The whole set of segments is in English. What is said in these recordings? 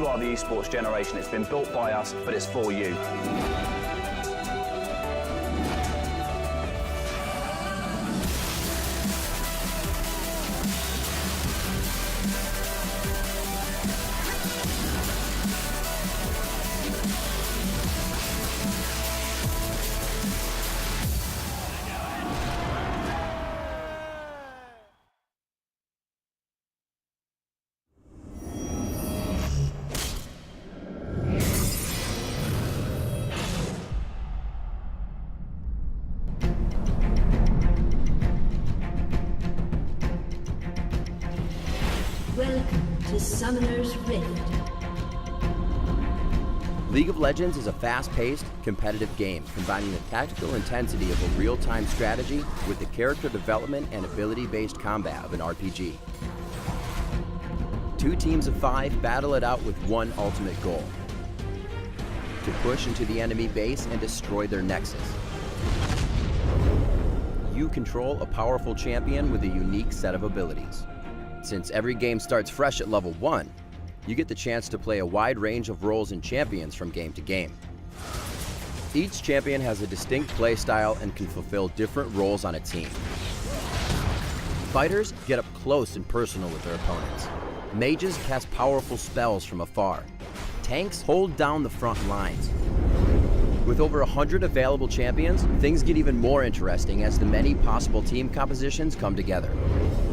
You are the esports generation. It's been built by us, but it's for you. Welcome to Summoner's Rift. League of Legends is a fast-paced, competitive game combining the tactical intensity of a real-time strategy with the character development and ability-based combat of an RPG. 2 teams of 5 battle it out with one ultimate goal: to push into the enemy base and destroy their nexus. You control a powerful champion with a unique set of abilities. Since every game starts fresh at level 1, you get the chance to play a wide range of roles and champions from game to game. Each champion has a distinct play style and can fulfill different roles on a team. Fighters get up close and personal with their opponents. Mages cast powerful spells from afar. Tanks hold down the front lines. With over 100 available champions, things get even more interesting as the many possible team compositions come together.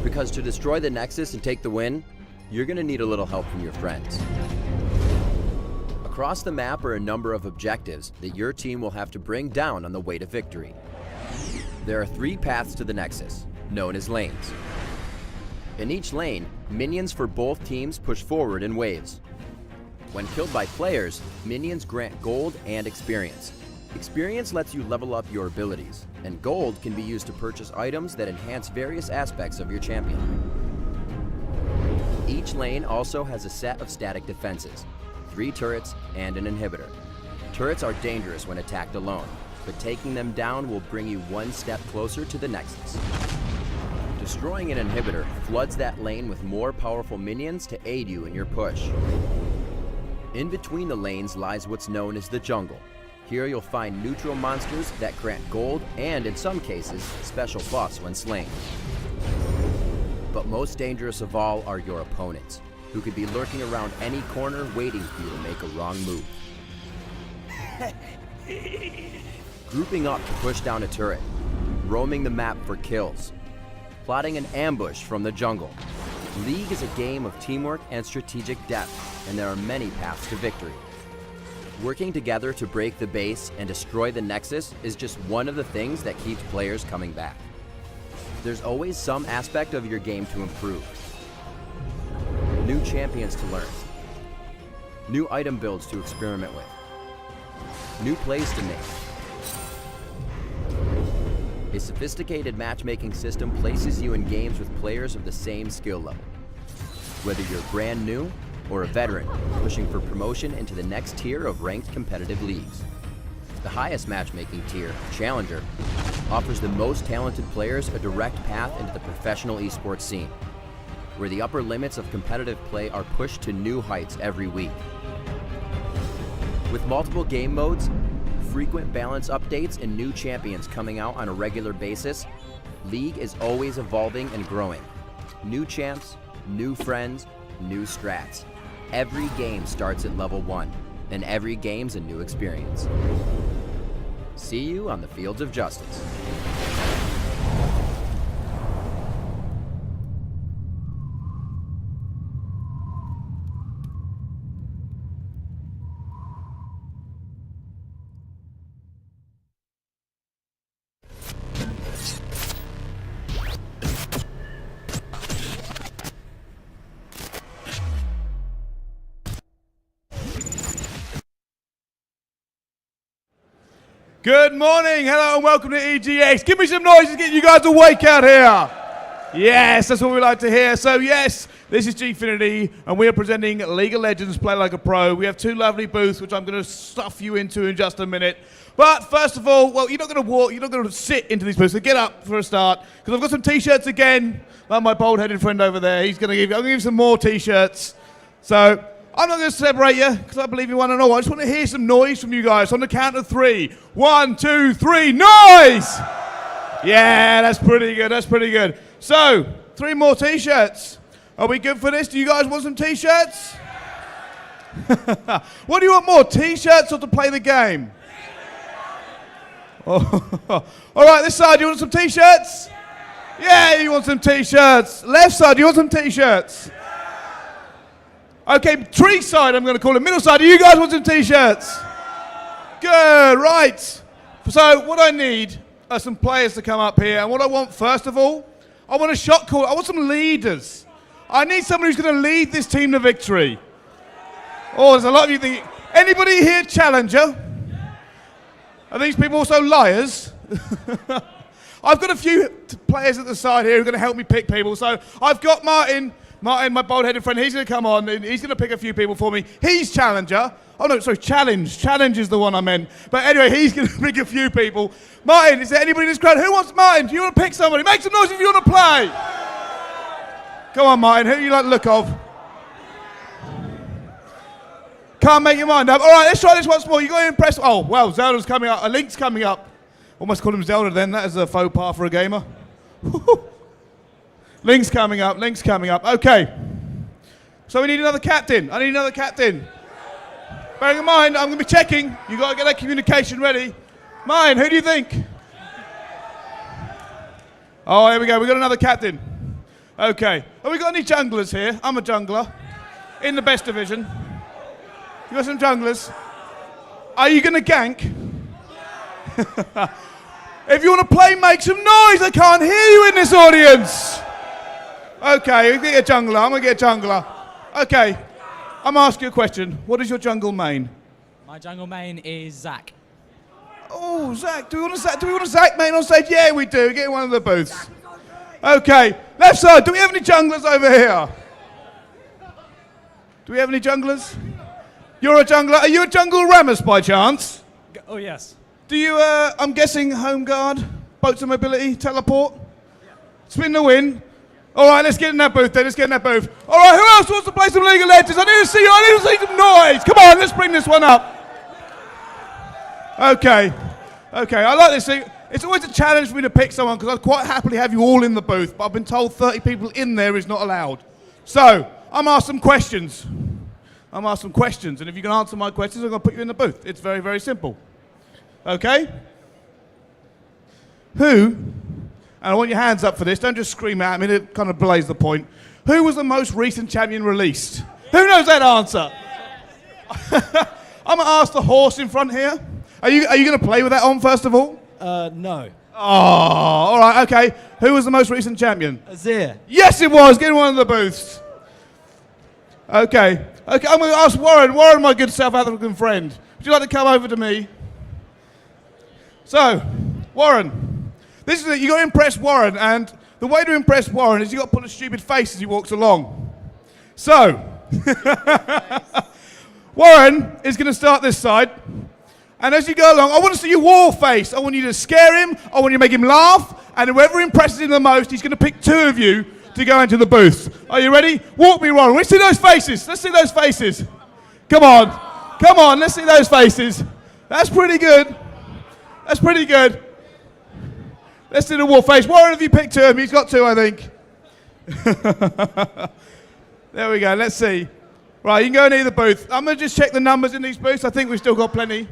Because to destroy the Nexus and take the win, you're going to need a little help from your friends. Across the map are a number of objectives that your team will have to bring down on the way to victory. There are 3 paths to the Nexus, known as lanes. In each lane, minions for both teams push forward in waves. When killed by players, minions grant gold and experience. Experience lets you level up your abilities, and gold can be used to purchase items that enhance various aspects of your champion. Each lane also has a set of static defenses, 3 turrets and an inhibitor. Turrets are dangerous when attacked alone, but taking them down will bring you one step closer to the Nexus. Destroying an inhibitor floods that lane with more powerful minions to aid you in your push. In between the lanes lies what's known as the jungle. Here you'll find neutral monsters that grant gold and, in some cases, special buffs when slain. But most dangerous of all are your opponents, who could be lurking around any corner waiting for you to make a wrong move. Grouping up to push down a turret, roaming the map for kills, plotting an ambush from the jungle. League is a game of teamwork and strategic depth, and there are many paths to victory. Working together to break the base and destroy the Nexus is just one of the things that keeps players coming back. There's always some aspect of your game to improve. New champions to learn. New item builds to experiment with. New plays to make. A sophisticated matchmaking system places you in games with players of the same skill level. Whether you're brand new or a veteran pushing for promotion into the next tier of ranked competitive leagues. The highest matchmaking tier, Challenger, offers the most talented players a direct path into the professional esports scene, where the upper limits of competitive play are pushed to new heights every week. With multiple game modes, frequent balance updates, and new champions coming out on a regular basis, League is always evolving and growing. New champs, new friends, new strats. Every game starts at level 1, and every game's a new experience. See you on the fields of justice. Good morning, hello and welcome to EGX. Give me some noise to get you guys awake out here. Yes, that's what we like to hear. So yes, this is Gfinity and we are presenting League of Legends Play Like a Pro. We have 2 lovely booths which I'm going to stuff you into in just a minute. But first of all, well, you're not going to walk, you're not going to sit into these booths, so get up for a start. Because I've got some t-shirts again, like my bald-headed friend over there. I'm going to give you some more t-shirts. So I'm not going to separate you because I believe you want to know. I just want to hear some noise from you guys on the count of 3. 1, 2, 3, noise! Yeah, that's pretty good. That's pretty good. So, 3 more T-shirts. Are we good for this? Do you guys want some T-shirts? What do you want more, T-shirts or to play the game? Oh. All right, this side, do you want some T-shirts? Yeah, you want some T-shirts. Left side, do you want some T-shirts? Okay, tree side, I'm going to call it. Middle side, do you guys want some T-shirts? Good, right. So what I need are some players to come up here. And what I want, first of all, I want a shot call. I want some leaders. I need someone who's going to lead this team to victory. Oh, there's a lot of you thinking. Anybody here challenger? Are these people also liars? I've got a few players at the side here who are going to help me pick people. So I've got Martin, my bald-headed friend. He's going to come on and he's going to pick a few people for me. He's challenger. Oh, no, sorry, challenge. Challenge is the one I meant. But anyway, he's going to pick a few people. Martin, is there anybody in this crowd? Who wants Martin? Do you want to pick somebody? Make some noise if you want to play. Come on, Martin. Who do you like the look of? Can't make your mind up. All right, let's try this once more. You got to impress. Oh, well, Zelda's coming up. A Link's coming up. Almost called him Zelda then. That is a faux pas for a gamer. Link's coming up. Link's coming up. Okay. So we need another captain. I need another captain. Bearing in mind, I'm going to be checking. You got to get that communication ready. Mine, who do you think? Oh, here we go. We got another captain. Okay. Have we got any junglers here? I'm a jungler. In the best division. You got some junglers? Are you going to gank? If you want to play, make some noise. I can't hear you in this audience. Okay, you get a jungler. I'm going to get a jungler. Okay, I'm asking you a question. What is your jungle main? My jungle main is Zach. Oh, Zach. Do we want a Zach main on stage? Yeah, we do. Get in one of the booths. Okay, left side. Do we have any junglers over here? Do we have any junglers? You're a jungler. Are you a jungle Rammus by chance? Oh, yes. Do you, I'm guessing, home guard, boats of mobility, teleport? Yeah. Spin the win. All right, let's get in that booth then. Let's get in that booth. All right, who else wants to play some League of Legends? I need to see you. I need to see some noise. Come on, let's bring this one up. Okay. Okay, I like this thing. It's always a challenge for me to pick someone because I'd quite happily have you all in the booth, but I've been told 30 people in there is not allowed. So, I'm asked some questions. I'm asked some questions, and if you can answer my questions, I'm going to put you in the booth. It's very, very simple. Okay? Who, and I want your hands up for this, don't just scream at me, it kind of belays the point. Who was the most recent champion released? Who knows that answer? I'm going to ask the horse in front here. Are you going to play with that on, first of all? No. Oh, all right, okay. Who was the most recent champion? Azir. Yes, it was. Get in one of the booths. Okay. Okay, I'm going to ask Warren. Warren, my good South African friend. Would you like to come over to me? So, Warren, this is it. You got to impress Warren, and the way to impress Warren is you got to put a stupid face as he walks along. So, Warren is going to start this side, and as you go along, I want to see your war face. I want you to scare him. I want you to make him laugh, and whoever impresses him the most, he's going to pick 2 of you to go into the booth. Are you ready? Walk me, Warren. Let's see those faces. Let's see those faces. Come on. Come on. Let's see those faces. That's pretty good. That's pretty good. Let's do the war face. Warren, have you picked 2 of them? He's got 2, I think. There we go. Let's see. Right, you can go in either booth. I'm going to just check the numbers in these booths. I think we've still got plenty.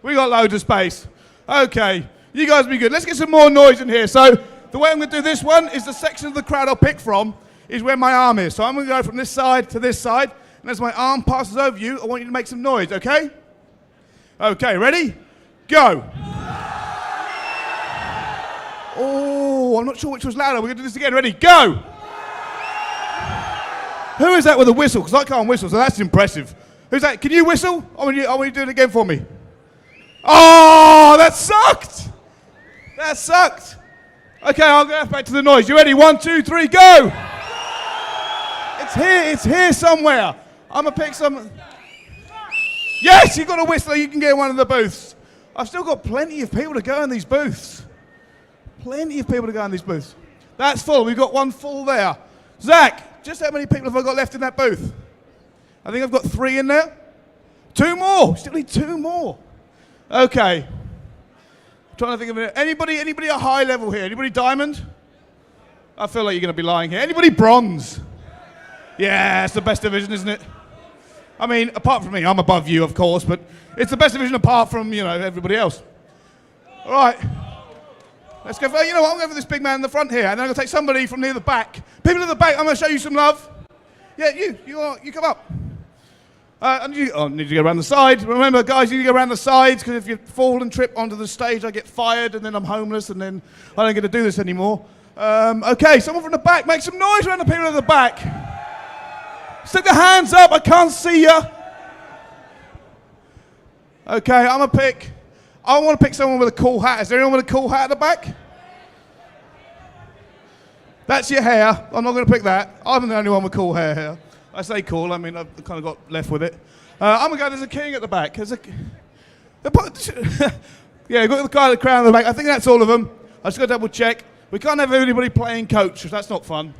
We got loads of space. Okay. You guys be good. Let's get some more noise in here. So the way I'm going to do this one is the section of the crowd I'll pick from is where my arm is. So I'm going to go from this side to this side. And as my arm passes over you, I want you to make some noise, okay? Okay, ready? Go. Oh, I'm not sure which was louder. We're going to do this again. Ready? Go. Who is that with a whistle? Because I can't whistle, so that's impressive. Who's that? Can you whistle? I want you to do it again for me. Oh, that sucked. That sucked. Okay, I'll go back to the noise. You ready? 1, 2, 3, go. It's here. It's here somewhere. I'm going to pick some. Yes, you've got a whistle. You can get in one of the booths. I've still got plenty of people to go in these booths. Plenty of people to go in these booths. That's full. We've got one full there. Zach, just how many people have I got left in that booth? I think I've got 3 in there. 2 more. Still need 2 more. Okay. Trying to think of it. Anybody at high level here? Anybody diamond? I feel like you're going to be lying here. Anybody bronze? Yeah, it's the best division, isn't it? I mean, apart from me, I'm above you, of course, but it's the best division apart from, everybody else. All right. Let's go for, you know what, I'm going for this big man in the front here, and then I'm going to take somebody from near the back. People in the back, I'm going to show you some love. Yeah, you come up. And you need to go around the side. Remember, guys, you need to go around the sides, because if you fall and trip onto the stage, I get fired, and then I'm homeless, and then I don't get to do this anymore. Okay, someone from the back, make some noise around the people in the back. Stick the hands up, I can't see you. Okay, I want to pick someone with a cool hat. Is there anyone with a cool hat at the back? That's your hair. I'm not going to pick that. I'm the only one with cool hair here. I say cool, I mean, I've kind of got left with it. I'm going to go, there's a king at the back. Yeah, got the guy at the crown at the back. I think that's all of them. I just got to double check. We can't have anybody playing coach, because that's not fun.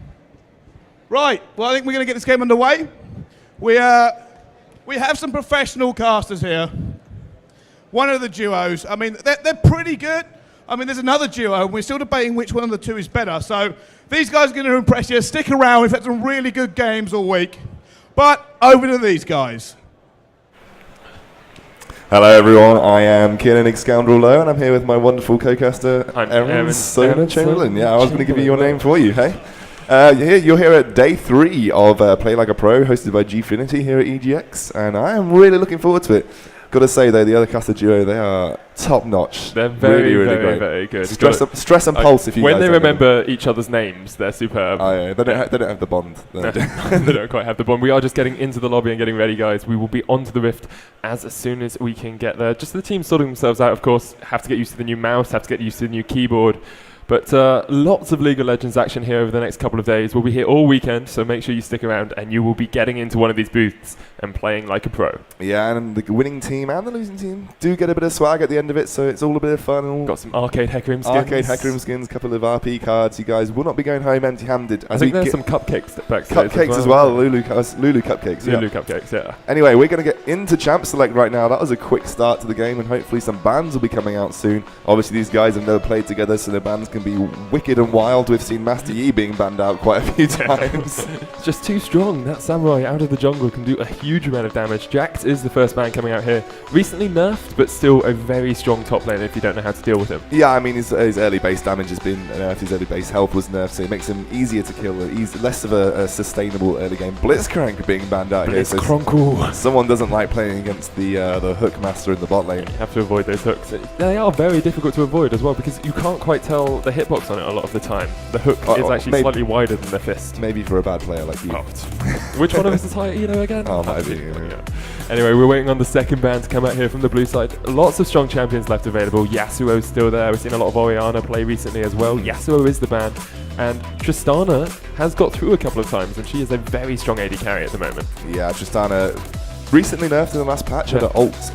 Right, well, I think we're going to get this game underway. We have some professional casters here. One of the duos, I mean, they're pretty good. I mean, there's another duo, and we're still debating which one of the two is better. So these guys are going to impress you. Stick around. We've had some really good games all week. But over to these guys. Hello everyone, I am Kieran Scoundrel Low, and I'm here with my wonderful co-caster, Aaron Sona Chamberlain. Yeah, I was going to give you your name for you, hey? You're here at day 3 of Play Like a Pro, hosted by Gfinity here at EGX, and I am really looking forward to it. Got to say though, the other caster duo, they are top notch. They're very, really very, great. very good. Stress and pulse. If you when guys they don't remember each other's names, they're superb. Oh, yeah. They don't have the bond. They don't quite have the bond. We are just getting into the lobby and getting ready, guys. We will be onto the Rift as soon as we can get there. Just the team sorting themselves out, of course. Have to get used to the new mouse. Have to get used to the new keyboard. But lots of League of Legends action here over the next couple of days. We'll be here all weekend, so make sure you stick around, and you will be getting into one of these booths and playing like a pro. Yeah, and the winning team and the losing team do get a bit of swag at the end of it, so it's all a bit of fun. Got some arcade Hecarim skins. A couple of RP cards. You guys will not be going home empty-handed. I think there's some cupcakes backstage. Cupcakes as well. Lulu cupcakes. Lulu cupcakes, yeah. Anyway, we're going to get into Champ Select right now. That was a quick start to the game, and hopefully some bans will be coming out soon. Obviously, these guys have never played together, so their bans can be wicked and wild. We've seen Master Yi being banned out quite a few times. It's just too strong. That samurai out of the jungle can do a huge amount of damage. Jax is the first man coming out here. Recently nerfed, but still a very strong top laner if you don't know how to deal with him. Yeah, I mean, his early base damage has been nerfed, his early base health was nerfed, so it makes him easier to kill, less of a sustainable early game. Blitzcrank being banned out here, so someone doesn't like playing against the hook master in the bot lane. You have to avoid those hooks. They are very difficult to avoid as well, because you can't quite tell the hitbox on it a lot of the time. The hook is actually slightly wider than the fist. Maybe for a bad player like you. Which one of us is higher, again? Oh, might be. Yeah. Anyway, we're waiting on the second ban to come out here from the blue side. Lots of strong champions left available. Yasuo's still there. We've seen a lot of Orianna play recently as well. Yasuo is the ban. And Tristana has got through a couple of times, and she is a very strong AD carry at the moment. Yeah, Tristana recently nerfed in the last patch, had an ult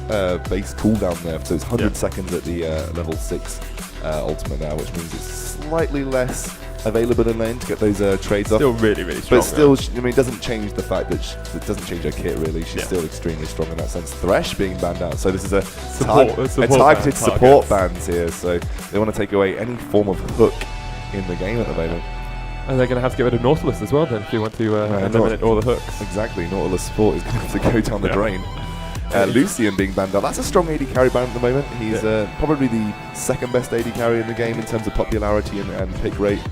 base cooldown nerf, so it's 100 seconds at the level 6 ultimate now, which means it's slightly less available in lane to get those trades off. Still really, really strong. But still, I mean, it doesn't change the fact that it doesn't change her kit really. She's still extremely strong in that sense. Thresh being banned out, so this is a targeted support bans here. So they want to take away any form of hook in the game at the moment. And they're going to have to get rid of Nautilus as well then if you want to eliminate all the hooks. Exactly, Nautilus support is going to have to go down the drain. Lucian being banned out. That's a strong AD carry ban at the moment. He's probably the second best AD carry in the game in terms of popularity and pick rate.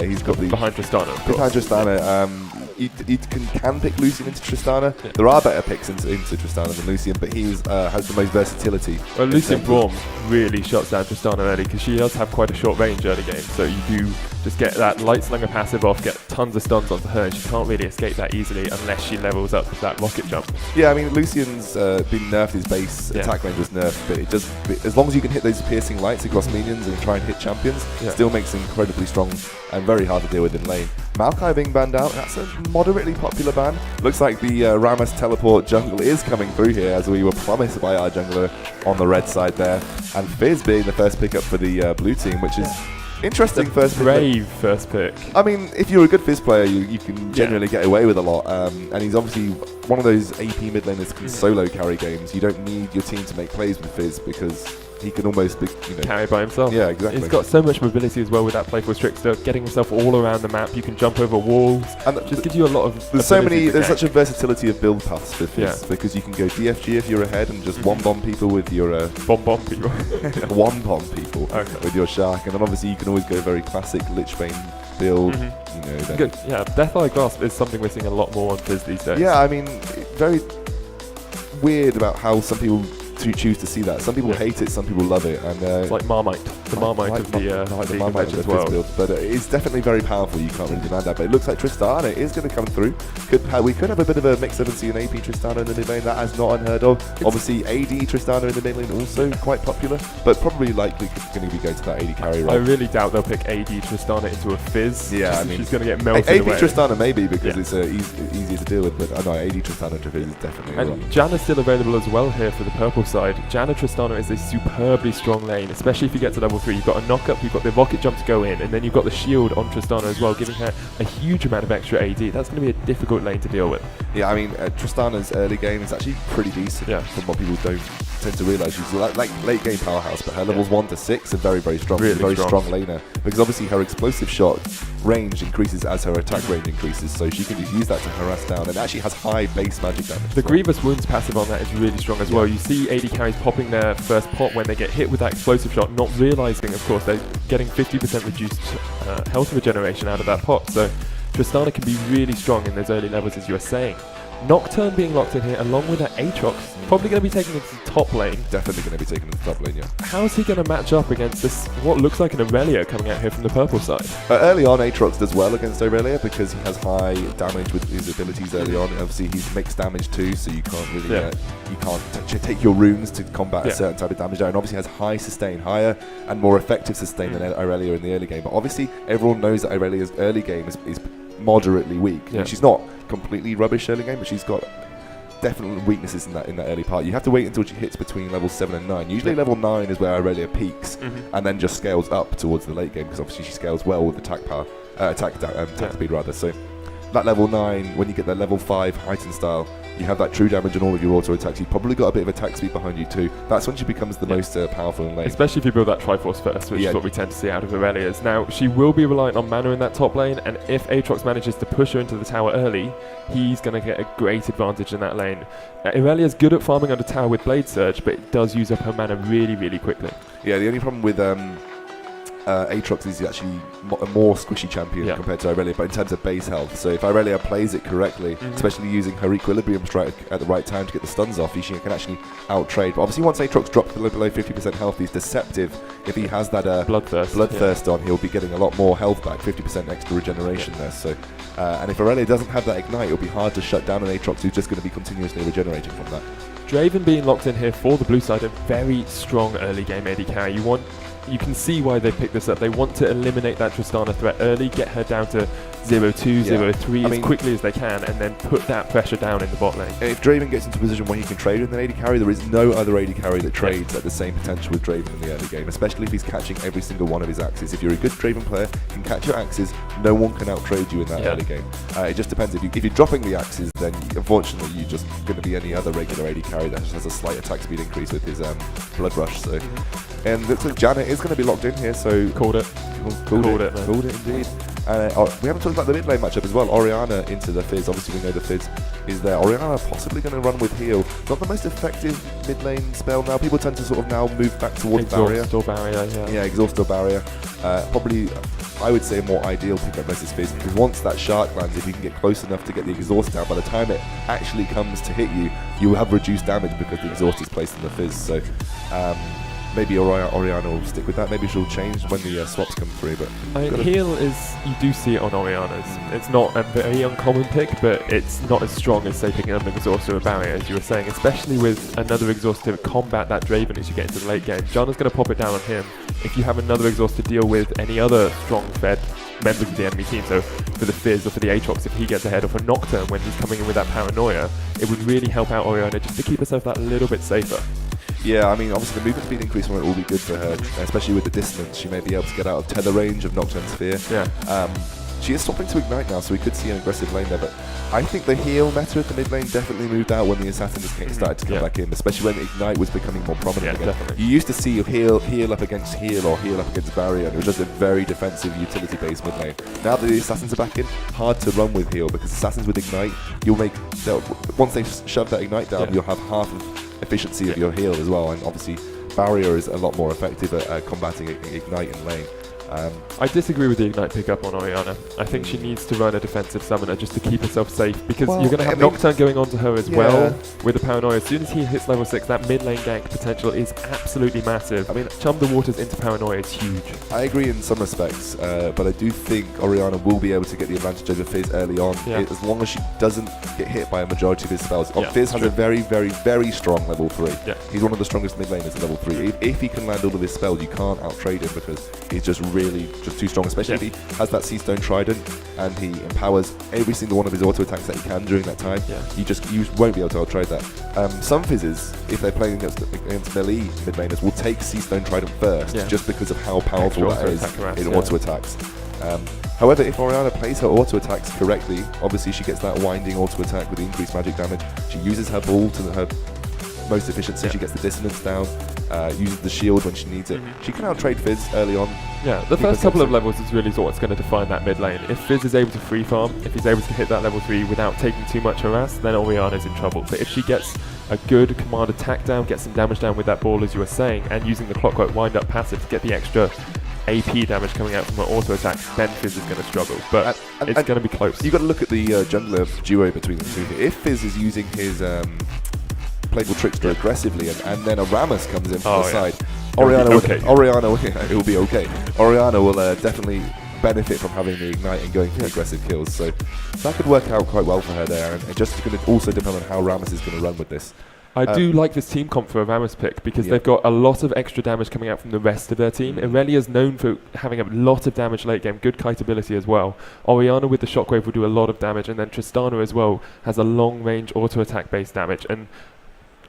He's got the behind Tristana. Behind Tristana. You can pick Lucian into Tristana. Yeah. There are better picks into Tristana than Lucian, but he has the most versatility. Well, Lucian Braum really shuts down Tristana early because she does have quite a short range early game, so you do just get that light slinger passive off, get tons of stuns onto her, and she can't really escape that easily unless she levels up with that rocket jump. Yeah, I mean, Lucian's been nerfed, his base attack range was nerfed, but it does, as long as you can hit those piercing lights across minions and try and hit champions, still makes him incredibly strong and very hard to deal with in lane. Maokai being banned out, that's a moderately popular ban. Looks like the Rammus teleport jungle is coming through here, as we were promised by our jungler on the red side there. And Fizz being the first pickup for the blue team, which is interesting. Brave first pick. I mean, if you're a good Fizz player, you can generally get away with a lot. And he's obviously one of those AP mid laners can solo carry games. You don't need your team to make plays with Fizz because he can almost be, carry by himself. Yeah, exactly. He's got so much mobility as well with that playful trickster, getting himself all around the map. You can jump over walls. And just gives you a lot of. There's such a versatility of build paths for Fizz because you can go DFG if you're ahead and just one bomb people with your bomb people. one bomb people with your Shark, and then obviously you can always go very classic Lich Bane build. Deatheye Grasp is something we're seeing a lot more on Fizz these days. Yeah, I mean, very weird about how some people choose to see that. Some people hate it, some people love it, and it's like Marmite, the Marmite of the Marmite as well. Build, but it's definitely very powerful. You can't really demand that. But it looks like Tristana is going to come through. We could have a bit of a mix of and AP Tristana in the mid lane. That is not unheard of. Obviously, AD Tristana in the mid lane also quite popular, but probably likely going to be going to that AD carry role. I really doubt they'll pick AD Tristana into a Fizz. Yeah, I mean, she's going to get melted AP away. Tristana maybe because it's easier to deal with, but no, AD Tristana into Fizz is definitely. And Janna's still available as well here for the purple side. Janna Tristana is a superbly strong lane, especially if you get to level 3. You've got a knock-up, you've got the rocket jump to go in, and then you've got the shield on Tristana as well, giving her a huge amount of extra AD. That's going to be a difficult lane to deal with. Yeah, I mean, Tristana's early game is actually pretty decent from what people don't tend to realise. She's like late game powerhouse, but her levels 1 to 6 are very, very strong. Really She's a very strong laner because obviously her explosive shot range increases as her attack range increases, so she can use that to harass down, and actually has high base magic damage. The Grievous Wounds passive on that is really strong as well. You see AD carries popping their first pot when they get hit with that explosive shot, not realising, of course, they're getting 50% reduced health regeneration out of that pot. So Tristana can be really strong in those early levels, as you were saying. Nocturne being locked in here, along with that Aatrox, probably going to be taken into the top lane. Definitely going to be taken into the top lane, yeah. How's he going to match up against this, what looks like an Aurelia coming out here from the purple side? Early on, Aatrox does well against Aurelia because he has high damage with his abilities early on. Obviously, he's mixed damage too, so you can't really you can't take your runes to combat a certain type of damage there. And obviously has high sustain, higher and more effective sustain than Aurelia in the early game. But obviously, everyone knows that Aurelia's early game is moderately weak. Yeah. She's not completely rubbish early game, but she's got definite weaknesses in that early part. You have to wait until she hits between level 7 and 9. Usually level 9 is where Aurelia peaks and then just scales up towards the late game because obviously she scales well with attack power, attack speed rather. So that level 9, when you get that level 5 heightened style, you have that true damage on all of your auto attacks. You've probably got a bit of attack speed behind you too. That's when she becomes the most powerful in lane. Especially if you build that Triforce first, which is what we tend to see out of Aurelia's. Now, she will be reliant on mana in that top lane, and if Aatrox manages to push her into the tower early, he's going to get a great advantage in that lane. Aurelia's good at farming under tower with Blade Surge, but it does use up her mana really, really quickly. Yeah, the only problem with Aatrox is actually a more squishy champion compared to Aurelia, but in terms of base health. So if Aurelia plays it correctly, especially using her Equilibrium strike at the right time to get the stuns off, she can actually out-trade. But obviously once Aatrox drops below 50% health, he's deceptive. If he has that Bloodthirst on, he'll be getting a lot more health back, 50% extra regeneration there. So, and if Aurelia doesn't have that Ignite, it'll be hard to shut down an Aatrox who's just going to be continuously regenerating from that. Draven being locked in here for the blue side, a very strong early game AD carry. You can see why they picked this up. They want to eliminate that Tristana threat early, get her down to 0-2, 0-3 as quickly as they can, and then put that pressure down in the bot lane. If Draven gets into a position where he can trade with an AD carry, there is no other AD carry that trades at the same potential with Draven in the early game, especially if he's catching every single one of his axes. If you're a good Draven player, you can catch your axes, no one can out-trade you in that early game. It just depends. If you're dropping the axes, then unfortunately you're just going to be any other regular AD carry that just has a slight attack speed increase with his Blood Rush. So, and looks like Janna is going to be locked in here, so... Called it. Called it indeed. We haven't talked about the mid lane matchup as well. Orianna into the Fizz. Obviously, we know the Fizz is there. Orianna possibly going to run with heal. Not the most effective mid lane spell now. People tend to sort of now move back towards barrier. Exhaust or barrier, yeah, exhaust or barrier. Probably, I would say, a more ideal pickup versus Fizz, because once that shark lands, if you can get close enough to get the exhaust down, by the time it actually comes to hit you, you will have reduced damage because the exhaust is placed in the Fizz. So, maybe Orianna will stick with that. Maybe she'll change when the swaps come through. But heal is, you do see it on Orianna's. It's not a very uncommon pick, but it's not as strong as, say, picking up an exhaust or a barrier, as you were saying, especially with another exhaust to combat that Draven as you get into the late game. Janna's going to pop it down on him. If you have another exhaust to deal with any other strong-fed members of the enemy team, so for the Fizz or for the Aatrox, if he gets ahead, or for Nocturne when he's coming in with that paranoia, it would really help out Orianna just to keep herself that little bit safer. Yeah, I mean, obviously the movement speed increase on it will be good for her, especially with the distance. She may be able to get out of tether range of Nocturne Sphere. She is swapping to Ignite now, so we could see an aggressive lane there, but I think the heal meta at the mid lane definitely moved out when the Assassins started to come back in, especially when Ignite was becoming more prominent again. Definitely. You used to see heal up against heal or heal up against barrier, and it was just a very defensive utility-based mid lane. Now that the Assassins are back in, hard to run with heal, because Assassins with Ignite, once they shove that Ignite down, you'll have half of efficiency of your heal as well, and obviously barrier is a lot more effective at combating Ignite in lane. I disagree with the Ignite pickup on Orianna. I think she needs to run a defensive summoner just to keep herself safe, because you're going to have Nocturne going on to her as well with the Paranoia. As soon as he hits level 6, that mid lane gank potential is absolutely massive. I mean, Chum the Waters into Paranoia is huge. I agree in some respects, but I do think Orianna will be able to get the advantage over Fizz early on, as long as she doesn't get hit by a majority of his spells. Fizz has a very, very, very strong level 3. He's one of the strongest mid laners at level 3. If he can land all of his spells, you can't out-trade him, because he's just just too strong, especially if he has that Seastone Trident and he empowers every single one of his auto attacks that he can during that time. You won't be able to out-trade that. Some Fizzes, if they're playing against melee mid laners, will take Seastone Trident first, just because of how powerful that is in auto attacks. However, if Orianna plays her auto attacks correctly, obviously she gets that winding auto attack with the increased magic damage. She uses her ball to her most efficiency. She gets the dissonance down, uses the shield when she needs it. She can out-trade Fizz early on. The first couple of levels is really what's going to define that mid lane. If Fizz is able to free farm, if he's able to hit that level 3 without taking too much harass, then Orianna's in trouble. But if she gets a good command attack down, gets some damage down with that ball, as you were saying, and using the Clockwork wind-up passive to get the extra AP damage coming out from her auto attack, then Fizz is going to struggle. But it's going to be close. You've got to look at the jungler duo between the two here. If Fizz is using his Playful Trickster aggressively, and then a Rammus comes in from the side, Orianna it will be okay. Orianna will definitely benefit from having the Ignite and going for aggressive kills, so that could work out quite well for her there, and just going to also depend on how Rammus is going to run with this. I do like this team comp for a Rammus pick, because they've got a lot of extra damage coming out from the rest of their team. Irelia's known for having a lot of damage late game, good kite ability as well. Orianna with the Shockwave will do a lot of damage, and then Tristana as well has a long range auto attack based damage. And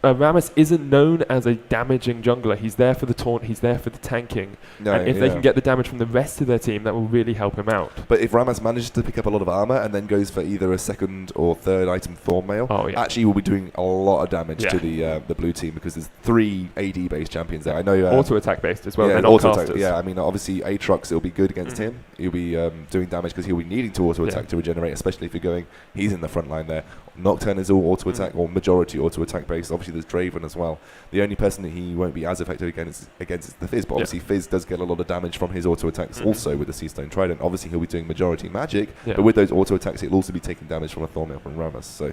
Rammus isn't known as a damaging jungler. He's there for the taunt, he's there for the tanking. And if they can get the damage from the rest of their team, that will really help him out. But if Rammus manages to pick up a lot of armor and then goes for either a second or third item Thornmail, actually will be doing a lot of damage to the blue team, because there's 3 AD based champions there. I know auto attack based as well. I mean, obviously Aatrox, it'll be good against him. He'll be doing damage because he'll be needing to auto attack to regenerate, especially if you're going. He's in the front line there. Nocturne is all auto attack or majority auto attack based. Obviously there's Draven as well. The only person that he won't be as effective against is the Fizz, but obviously Fizz does get a lot of damage from his auto attacks also with the Seastone Trident. Obviously he'll be doing majority magic, but with those auto attacks he'll also be taking damage from a Thornmail from Rammus. So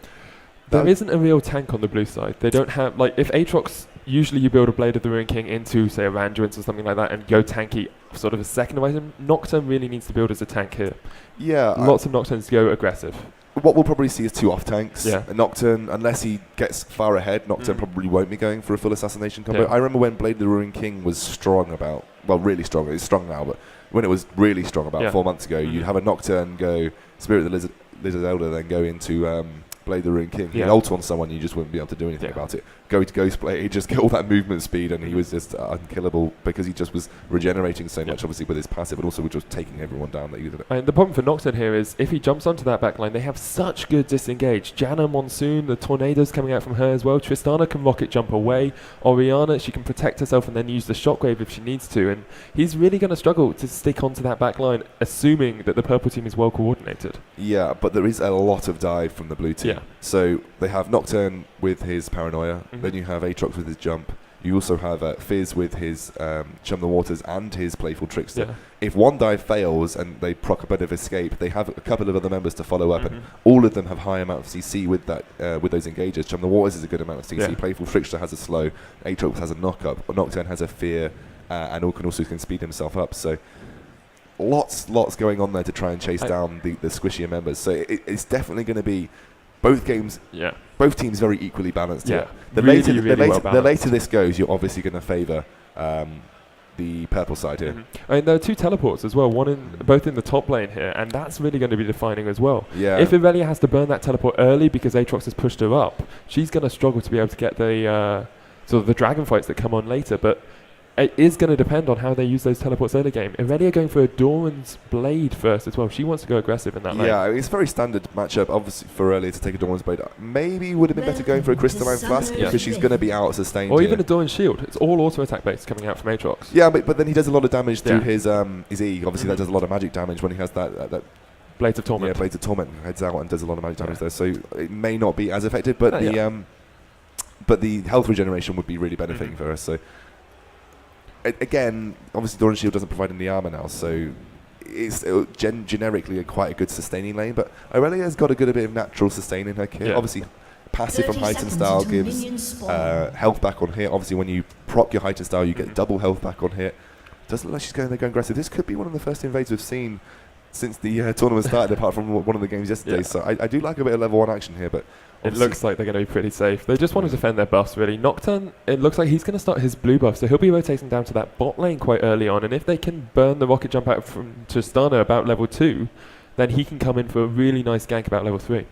there isn't a real tank on the blue side. They don't have, like, if Aatrox, usually you build a Blade of the Ruin King into, say, a Randuin's or something like that and go tanky, sort of a second item. Nocturne really needs to build as a tank here. Lots of Nocturnes to go aggressive. What we'll probably see is 2 off tanks. Nocturne, unless he gets far ahead, Nocturne probably won't be going for a full assassination combo. I remember when Blade of the Ruin King was really strong. It's strong now, but when it was really strong about 4 months ago, you'd have a Nocturne go Spirit of the Lizard Elder, then go into Blade of the Ruin King. He'd ult on someone, you just wouldn't be able to do anything about it. Go to Ghostblade, he'd just get all that movement speed, and he was just unkillable because he just was regenerating so much, obviously with his passive, but also with just taking everyone down. And the problem for Nocturne here is if he jumps onto that backline, they have such good disengage. Janna, Monsoon, the tornadoes coming out from her as well. Tristana can rocket jump away. Orianna, she can protect herself and then use the shockwave if she needs to. And he's really going to struggle to stick onto that backline, assuming that the purple team is well coordinated. Yeah, but there is a lot of dive from the blue team. So they have Nocturne with his Paranoia, then you have Aatrox with his jump, you also have Fizz with his Chum the Waters and his Playful Trickster. If one dive fails and they proc a bit of escape, they have a couple of other members to follow up, and all of them have high amount of CC with that with those engagers. Chum the Waters is a good amount of CC, Playful Trickster has a slow, Aatrox has a knock up, Nocturne has a fear, and also can speed himself up. So lots going on there to try and chase down the squishier members. So it's definitely going to be both teams very equally balanced here. The later this goes, you're obviously going to favour the purple side here. I mean, there are 2 teleports as well, both in the top lane here, and that's really going to be defining as well. If Irelia has to burn that teleport early because Aatrox has pushed her up, she's going to struggle to be able to get the sort of the dragon fights that come on later. But it is going to depend on how they use those teleports early game. Irelia going for a Doran's Blade first as well. She wants to go aggressive in that lane. Yeah, it's a very standard matchup, obviously, for Irelia to take a Doran's Blade. Maybe would have been better going for a Crystalline Flask because she's going to be out sustained. Or here. even a Doran's Shield. It's all auto attack based coming out from Aatrox. Yeah, but then he does a lot of damage through his E. Obviously, that does a lot of magic damage when he has that Blades of Torment. Yeah, Blades of Torment heads out and does a lot of magic damage there. So it may not be as effective, but the health regeneration would be really benefiting for us. So again, obviously, Doran's Shield doesn't provide any armor now, so it's generically quite a good sustaining lane. But Irelia has got a good bit of natural sustain in her kit. Yeah. Obviously, passive from 30 Heightened seconds Style until gives minions spawn. health back on hit. Obviously, when you proc your Heightened Style, you get double health back on hit. Doesn't look like she's going aggressive. This could be one of the first invades we've seen since the tournament started, apart from one of the games yesterday. Yeah. So I do like a bit of level 1 action here, but it looks like they're going to be pretty safe. They just want to defend their buffs, really. Nocturne, it looks like he's going to start his blue buff, so he'll be rotating down to that bot lane quite early on, and if they can burn the rocket jump out from Tristana about level 2, then he can come in for a really nice gank about level 3.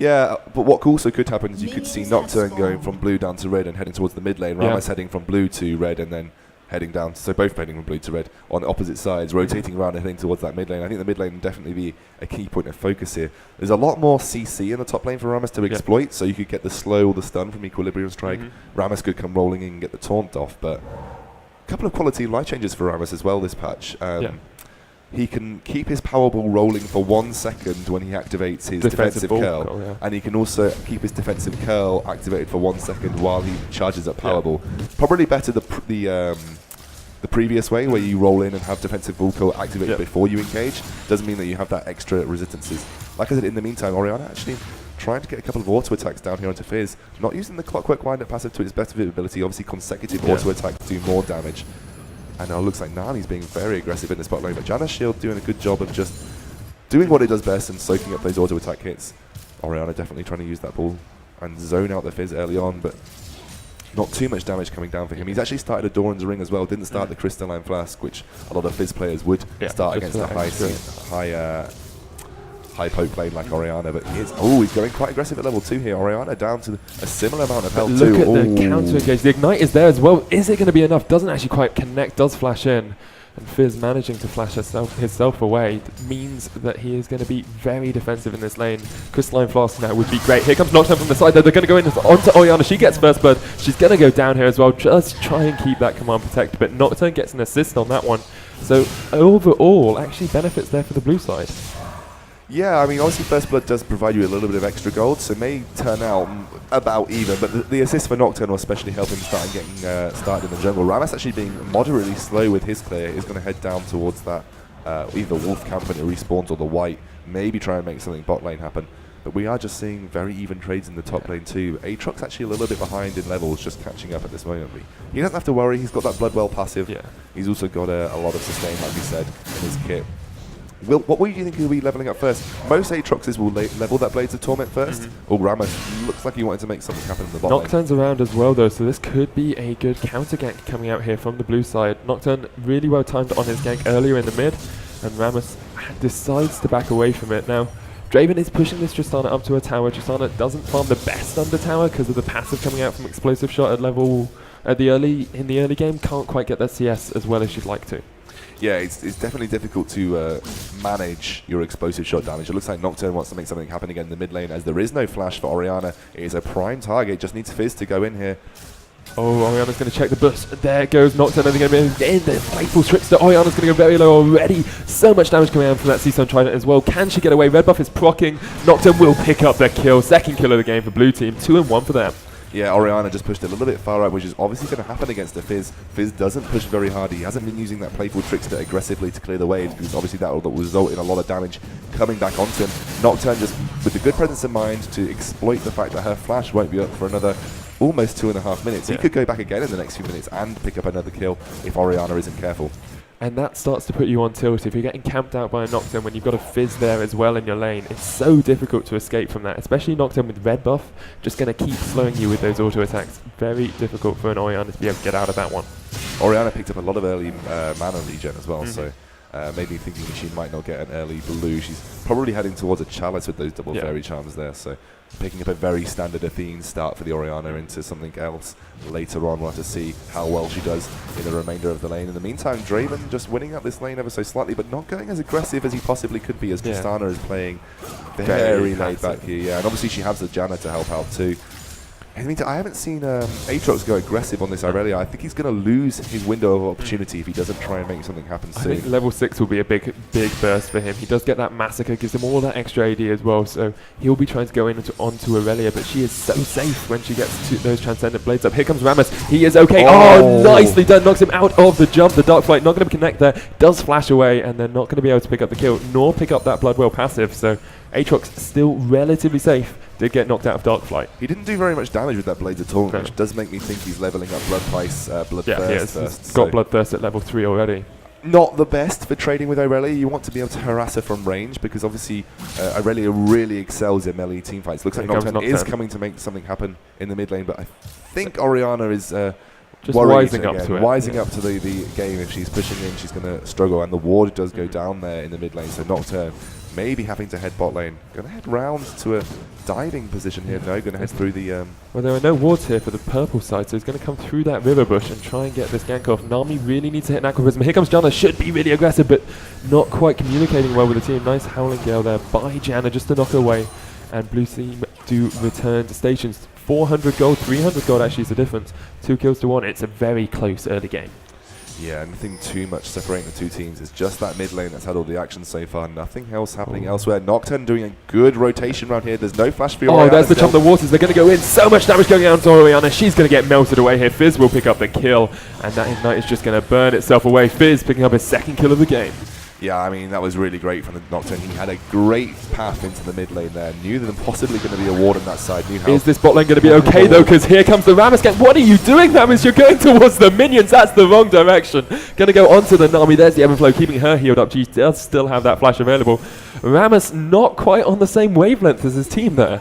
yeah, but what also could happen is you could see Minions have Nocturne going spawned. from blue down to red and heading towards the mid lane. Yeah. Ramos heading from blue to red and then heading down. So both heading from blue to red on opposite sides, rotating around and heading towards that mid lane. I think the mid lane will definitely be a key point of focus here. There's a lot more CC in the top lane for Ramos to exploit, so you could get the slow or the stun from Equilibrium Strike. Ramos could come rolling in and get the taunt off, but a couple of quality life changes for Ramos as well this patch. He can keep his Powerball rolling for 1 second when he activates his defensive curl, and he can also keep his defensive curl activated for 1 second while he charges up Powerball. Probably better the previous way, where you roll in and have defensive bull curl activated before you engage. Doesn't mean that you have that extra resistances. Like I said, in the meantime, Orianna actually trying to get a couple of auto attacks down here onto Fizz, not using the Clockwork Wind-Up passive to its best ability. Obviously, consecutive auto attacks do more damage. And now it looks like Nani's being very aggressive in this bot lane, but Janna's Shield doing a good job of just doing what it does best and soaking up those auto attack hits. Orianna definitely trying to use that ball and zone out the Fizz early on, but not too much damage coming down for him. He's actually started a Doran's Ring as well, didn't start the Crystalline Flask, which a lot of Fizz players would start against a high poke lane like Orianna, but he's going quite aggressive at level 2 here. Orianna down to a similar amount of health Look too. at the counter engage. The Ignite is there as well. Is it going to be enough? Doesn't actually quite connect, does flash in. And Fizz managing to flash himself away means that he is going to be very defensive in this lane. Crystalline Flask now would be great. Here comes Nocturne from the side there. They're going to go in onto Orianna. She gets first blood. She's going to go down here as well. Just try and keep that command protect. But Nocturne gets an assist on that one. So overall, actually benefits there for the blue side. Yeah, I mean, obviously First Blood does provide you a little bit of extra gold, so it may turn out about even, but the assist for Nocturne will especially help him start getting started in the jungle. Ramus actually being moderately slow with his clear is going to head down towards that either Wolf camp when it respawns or the white, maybe try and make something bot lane happen. But we are just seeing very even trades in the top lane too. Aatrox actually a little bit behind in levels, just catching up at this moment. He doesn't have to worry, he's got that Bloodwell passive. Yeah. He's also got a lot of sustain, like we said, in his kit. What do you think he'll be leveling up first? Most Aatroxes will level that Blades of Torment first, or Ramos looks like he wanted to make something happen in the bot lane. Nocturne's around as well though, so this could be a good counter gank coming out here from the blue side. Nocturne really well timed on his gank earlier in the mid, and Ramos decides to back away from it. Now, Draven is pushing this Tristana up to a tower. Tristana doesn't farm the best under tower because of the passive coming out from Explosive Shot at level in the early game. Can't quite get that CS as well as you'd like to. Yeah, it's definitely difficult to manage your explosive shot damage. It looks like Nocturne wants to make something happen again in the mid lane, as there is no flash for Orianna. It is a prime target, just needs Fizz to go in here. Oh, Orianna's going to check the boost. There goes Nocturne, and they're going to be in the playful trickster. Orianna's going to go very low already. So much damage coming out from that Season Trident as well. Can she get away? Red buff is proccing. Nocturne will pick up the kill. Second kill of the game for blue team. 2-1 for them. Yeah, Orianna just pushed a little bit far right, which is obviously going to happen against the Fizz. Fizz doesn't push very hard. He hasn't been using that playful trickster aggressively to clear the waves, because obviously that will result in a lot of damage coming back onto him. Nocturne just with a good presence of mind to exploit the fact that her flash won't be up for another almost 2.5 minutes. He could go back again in the next few minutes and pick up another kill if Orianna isn't careful. And that starts to put you on tilt. If you're getting camped out by a Nocturne when you've got a Fizz there as well in your lane, it's so difficult to escape from that, especially Nocturne with red buff, just going to keep slowing you with those auto attacks. Very difficult for an Orianna to be able to get out of that one. Orianna picked up a lot of early mana regen as well, so maybe thinking she might not get an early blue. She's probably heading towards a chalice with those double fairy charms there, so picking up a very standard Athene start for the Orianna into something else later on. We'll have to see how well she does in the remainder of the lane. In the meantime, Draven just winning up this lane ever so slightly, but not going as aggressive as he possibly could be, as Tristana is playing very laid back here. Yeah, and obviously she has the Janna to help out too. In the meantime, I haven't seen Aatrox go aggressive on this Irelia. I think he's going to lose his window of opportunity if he doesn't try and make something happen soon. I think level 6 will be a big burst for him. He does get that Massacre, gives him all that extra AD as well, so he'll be trying to go onto Irelia, but she is so safe when she gets to those Transcendent Blades up. Here comes Rammus. He is okay. Oh, nicely done. Knocks him out of the jump. The Dark Flight not going to connect there. Does flash away, and they're not going to be able to pick up the kill, nor pick up that Bloodwell passive, so Aatrox still relatively safe. Did get knocked out of Dark Flight. He didn't do very much damage with that Blades at all, which does make me think he's leveling up Bloodthirst. Yeah, he's got Bloodthirst at level 3 already. Not the best for trading with Irelia. You want to be able to harass her from range, because obviously Irelia really excels in melee teamfights. Looks like Nocturne is coming to make something happen in the mid lane, but I think Orianna is just wising up to it. Wising up to the game. If she's pushing in, she's going to struggle, and the ward does go down there in the mid lane, so Nocturne maybe having to head bot lane. Going to head round to a diving position here. No, going to head through the... Well, there are no wards here for the purple side, so he's going to come through that river bush and try and get this gank off. Nami really needs to hit an Aquaprism. Here comes Janna. Should be really aggressive, but not quite communicating well with the team. Nice Howling Gale there by Janna just to knock her away. And blue team do return to stations. 400 gold, 300 gold actually is the difference. 2 kills to 1. It's a very close early game. Yeah, nothing too much separating the two teams. It's just that mid lane that's had all the action so far. Nothing else happening elsewhere. Nocturne doing a good rotation around here. There's no flash for Orianna. Oh, there's the Chum of the Waters. They're going to go in. So much damage going out to Orianna. She's going to get melted away here. Fizz will pick up the kill, and that Ignite is just going to burn itself away. Fizz picking up his 2nd kill of the game. Yeah, I mean, that was really great from the Nocturne. He had a great path into the mid lane there. Knew that there possibly going to be a ward on that side. Knew how. Is this bot lane going to be okay, though? Because here comes the Rammus gang. What are you doing, Rammus? You're going towards the minions. That's the wrong direction. Going to go onto the Nami. There's the Everflow, keeping her healed up. She does still have that flash available. Rammus not quite on the same wavelength as his team there.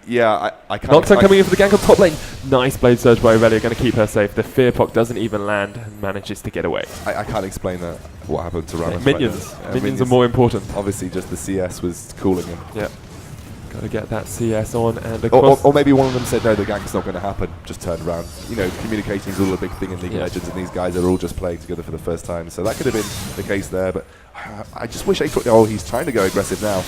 Yeah, I can't... Nocturne coming in for the gank on top lane. Nice Blade Surge by Irelia, going to keep her safe. The Fear Pock doesn't even land and manages to get away. I can't explain that, what happened to Rammus. Minions. Minions are more important. Obviously, just the CS was cooling him. Yeah. Got to get that CS on and across. Or maybe one of them said, no, the gank's not going to happen. Just turned around. You know, communicating is all a big thing in League of Legends, and these guys are all just playing together for the first time. So that could have been the case there, but I just wish Aatrox... Oh, he's trying to go aggressive now.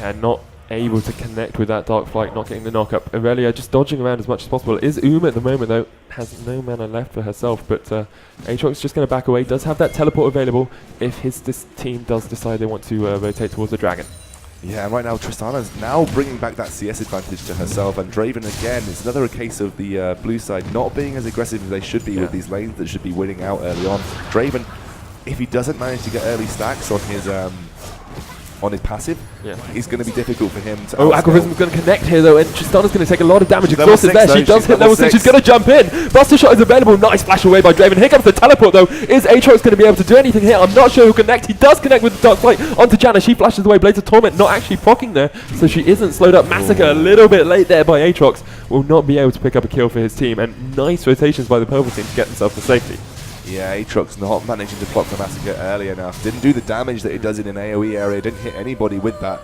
Yeah, not able to connect with that Dark Flight, not getting the knock up. Irelia just dodging around as much as possible. Is at the moment, though, has no mana left for herself, but Aatrox is just going to back away. Does have that teleport available if this team does decide they want to rotate towards the dragon. Yeah, and right now Tristana's now bringing back that CS advantage to herself, and Draven again is another case of the blue side not being as aggressive as they should be with these lanes that should be winning out early on. Draven, if he doesn't manage to get early stacks on his passive, it's going to be difficult for him to... Oh, Aquaprism's going to connect here, though, and Tristana's going to take a lot of damage. Exhausted there. She does hit level 6. She's going to jump in. Buster Shot is available. Nice flash away by Draven. Here comes the teleport, though. Is Aatrox going to be able to do anything here? I'm not sure who'll connect. He does connect with the Dark Flight onto Janna. She flashes away. Blades of Torment not actually proccing there, so she isn't slowed up. Massacre a little bit late there by Aatrox. Will not be able to pick up a kill for his team, and nice rotations by the purple team to get themselves to safety. Yeah, Aatrox not managing to block the Massacre early enough. Didn't do the damage that it does in an AoE area. Didn't hit anybody with that.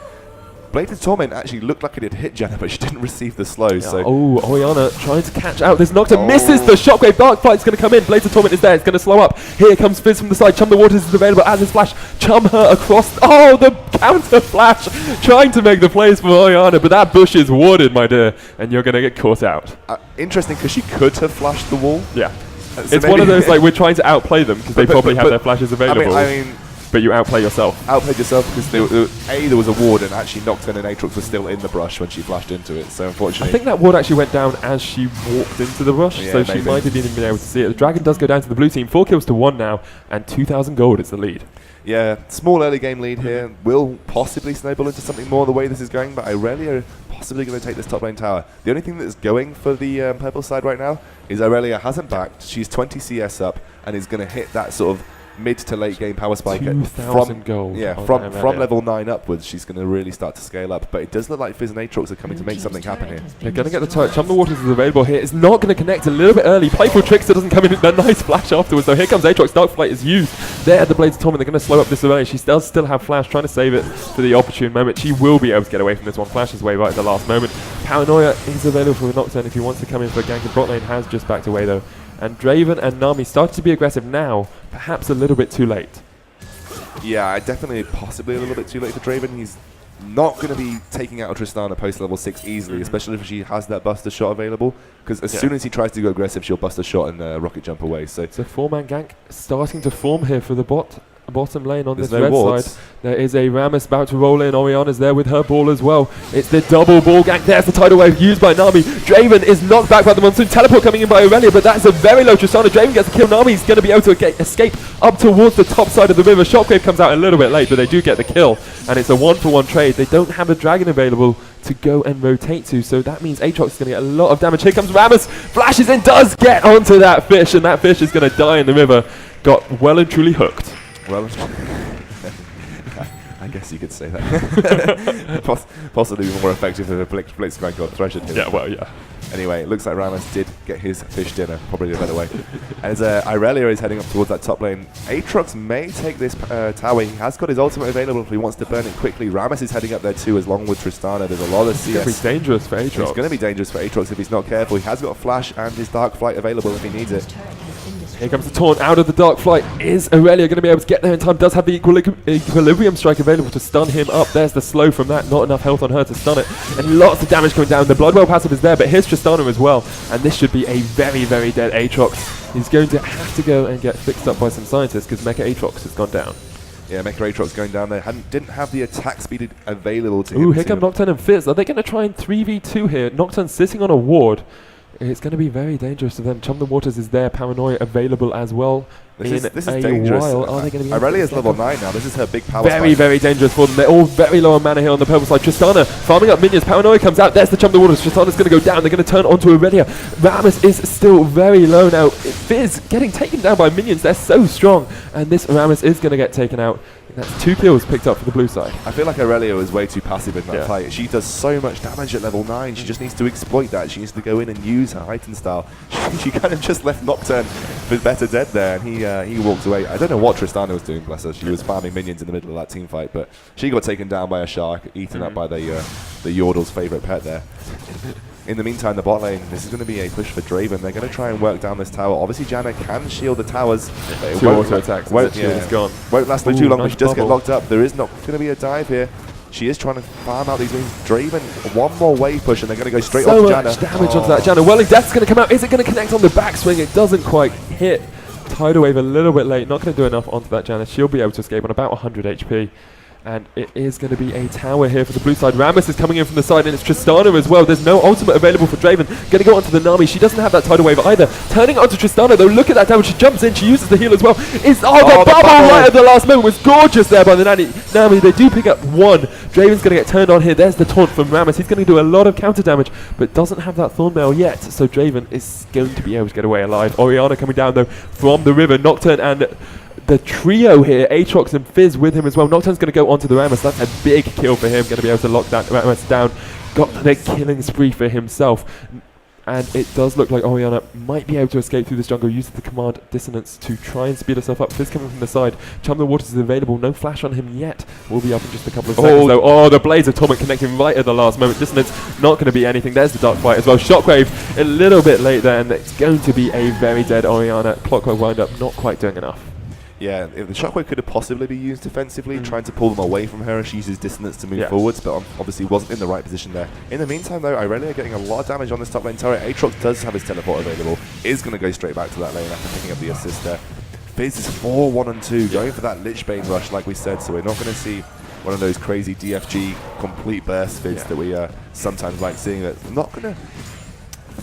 Blade of Torment actually looked like it had hit Janna, but she didn't receive the slow. So. Oh, Orianna trying to catch out. This Nocturne misses the Shockwave. Dark Flight's going to come in. Blade of Torment is there. It's going to slow up. Here comes Fizz from the side. Chum the Waters is available as his flash. Chum her across. Oh, the counter flash. Trying to make the plays for Orianna, but that bush is warded, my dear, and you're going to get caught out. Interesting, because she could have flashed the wall. Yeah. So it's one of those, like, we're trying to outplay them because they probably have their flashes available. I mean, but you outplay yourself. Outplayed yourself because there was a ward, and actually Nocturne and Aatrox were still in the brush when she flashed into it. So unfortunately, I think that ward actually went down as she walked into the brush, so she might have even been able to see it. The dragon does go down to the blue team. 4 kills to 1 now, and 2,000 gold is the lead. Yeah, small early game lead here. Will possibly snowball into something more the way this is going, but Irelia possibly going to take this top lane tower. The only thing that's going for the purple side right now is Irelia hasn't backed. She's 20 CS up and is going to hit that sort of mid to late game power spike. 2,000 gold. Yeah, from level 9 upwards, she's going to really start to scale up. But it does look like Fizz and Aatrox are coming to make something happen here. They're going to get the touch. Chum the Waters is available here. It's not going to connect a little bit early. Playful Trickster doesn't come in with a nice flash afterwards. So here comes Aatrox. Dark Flight is used. There, the Blades of Torment. They're going to slow up this early. She does still have flash, trying to save it for the opportune moment. She will be able to get away from this one. Flashes away right at the last moment. Paranoia is available for Nocturne if he wants to come in for a gank. And bot lane has just backed away though. And Draven and Nami started to be aggressive now, perhaps a little bit too late. Yeah, definitely possibly a little bit too late for Draven. He's not going to be taking out a Tristana post level 6 easily, especially if she has that Buster Shot available. Because as soon as he tries to go aggressive, she'll Buster Shot and rocket jump away. So it's a 4-man gank starting to form here for the bottom lane on this no red wards. side. There is a Rammus about to roll in. Oriana's there with her ball as well. It's the double ball gank. There's the tidal wave used by Nami. Draven is knocked back by the Monsoon. Teleport coming in by Aurelia, but that's a very low Tristana. Draven gets the kill. Nami's going to be able to escape up towards the top side of the river. Shockwave comes out a little bit late, but they do get the kill. And it's a 1-for-1 trade. They don't have a dragon available to go and rotate to, so that means Aatrox is going to get a lot of damage. Here comes Rammus. Flashes in, does get onto that fish, and that fish is going to die in the river. Got well and truly hooked. Well, I guess you could say that. Possibly more effective if a Blitzcrank got Thresher hit. Yeah, well, yeah. Anyway, it looks like Rammus did get his fish dinner, probably a better way. As Irelia is heading up towards that top lane, Aatrox may take this tower. He has got his ultimate available if he wants to burn it quickly. Rammus is heading up there too, as long with Tristana. There's a lot of CS. It's going to be dangerous for Aatrox. It's going to be dangerous for Aatrox if he's not careful. He has got Flash and his Dark Flight available if he needs it. Here comes the taunt out of the Dark Flight. Is Aurelia going to be able to get there in time? Does have the Equilibrium Strike available to stun him up. There's the slow from that. Not enough health on her to stun it. And lots of damage coming down. The Bloodwell passive is there, but here's Tristana as well. And this should be a very, very dead Aatrox. He's going to have to go and get fixed up by some scientists because Mecha Aatrox has gone down. Yeah, Mecha Aatrox going down there. Didn't have the attack speed available to him. Ooh, here come Nocturne and Fizz. Are they going to try and 3v2 here? Nocturne sitting on a ward. It's going to be very dangerous to them. Chum the Waters is there. Paranoia available as well. This is dangerous. Are they going to be Aurelia's level 9 now. This is her big power Very, very dangerous for them. They're all very low on mana here on the purple side. Tristana farming up minions. Paranoia comes out. There's the Chum the Waters. Tristana's going to go down. They're going to turn onto Aurelia. Rammus is still very low now. Fizz getting taken down by minions. They're so strong. And this Rammus is going to get taken out. That's 2 kills picked up for the blue side. I feel like Aurelia is way too passive in that fight. She does so much damage at level 9. She just needs to exploit that. She needs to go in and use her heightened style. She kind of just left Nocturne with better dead there, and he walked away. I don't know what Tristana was doing, bless her. She was farming minions in the middle of that team fight, but she got taken down by a shark, eaten up by the Yordle's favourite pet there. In the meantime, the bot lane, this is going to be a push for Draven. They're going to try and work down this tower. Obviously, Janna can shield the towers. Two auto attacks. Won't last too long, but she does get locked up. There is not going to be a dive here. She is trying to farm out these moves. Draven, one more wave push, and they're going to go straight onto Janna. So much damage onto that Janna. Welling Death's going to come out. Is it going to connect on the backswing? It doesn't quite hit. Tidal Wave a little bit late. Not going to do enough onto that Janna. She'll be able to escape on about 100 HP. And it is going to be a tower here for the blue side. Rammus is coming in from the side, and it's Tristana as well. There's no ultimate available for Draven. Going to go onto the Nami. She doesn't have that tidal wave either. Turning onto Tristana, though. Look at that damage. She jumps in. She uses the heal as well. The bubble right at the last moment was gorgeous there by the Nami. They do pick up 1. Draven's going to get turned on here. There's the taunt from Rammus. He's going to do a lot of counter damage, but doesn't have that Thornmail yet. So Draven is going to be able to get away alive. Oriana coming down, though, from the river. Nocturne and the trio here, Aatrox and Fizz with him as well. Nocturne's going to go onto the Rammus. That's a big kill for him. Going to be able to lock that Rammus down. Got the killing spree for himself. And it does look like Oriana might be able to escape through this jungle, using the command Dissonance to try and speed herself up. Fizz coming from the side. Chum the Waters is available. No flash on him yet. Will be up in just a couple of seconds, though. Oh, the Blades of Torment connecting right at the last moment. Dissonance not going to be anything. There's the Dark Fight as well. Shockwave a little bit late there, and it's going to be a very dead Oriana. Clockwork wind up, not quite doing enough. Yeah, if the Shockwave could have possibly been used defensively, trying to pull them away from her as she uses Dissonance to move forwards, but obviously wasn't in the right position there. In the meantime, though, Irelia getting a lot of damage on this top lane turret. Aatrox does have his teleport available, is going to go straight back to that lane after picking up the assist there. Fizz is 4-1-2, going for that Lichbane rush, like we said, so we're not going to see one of those crazy DFG complete burst Fizz that we sometimes like seeing. That not going to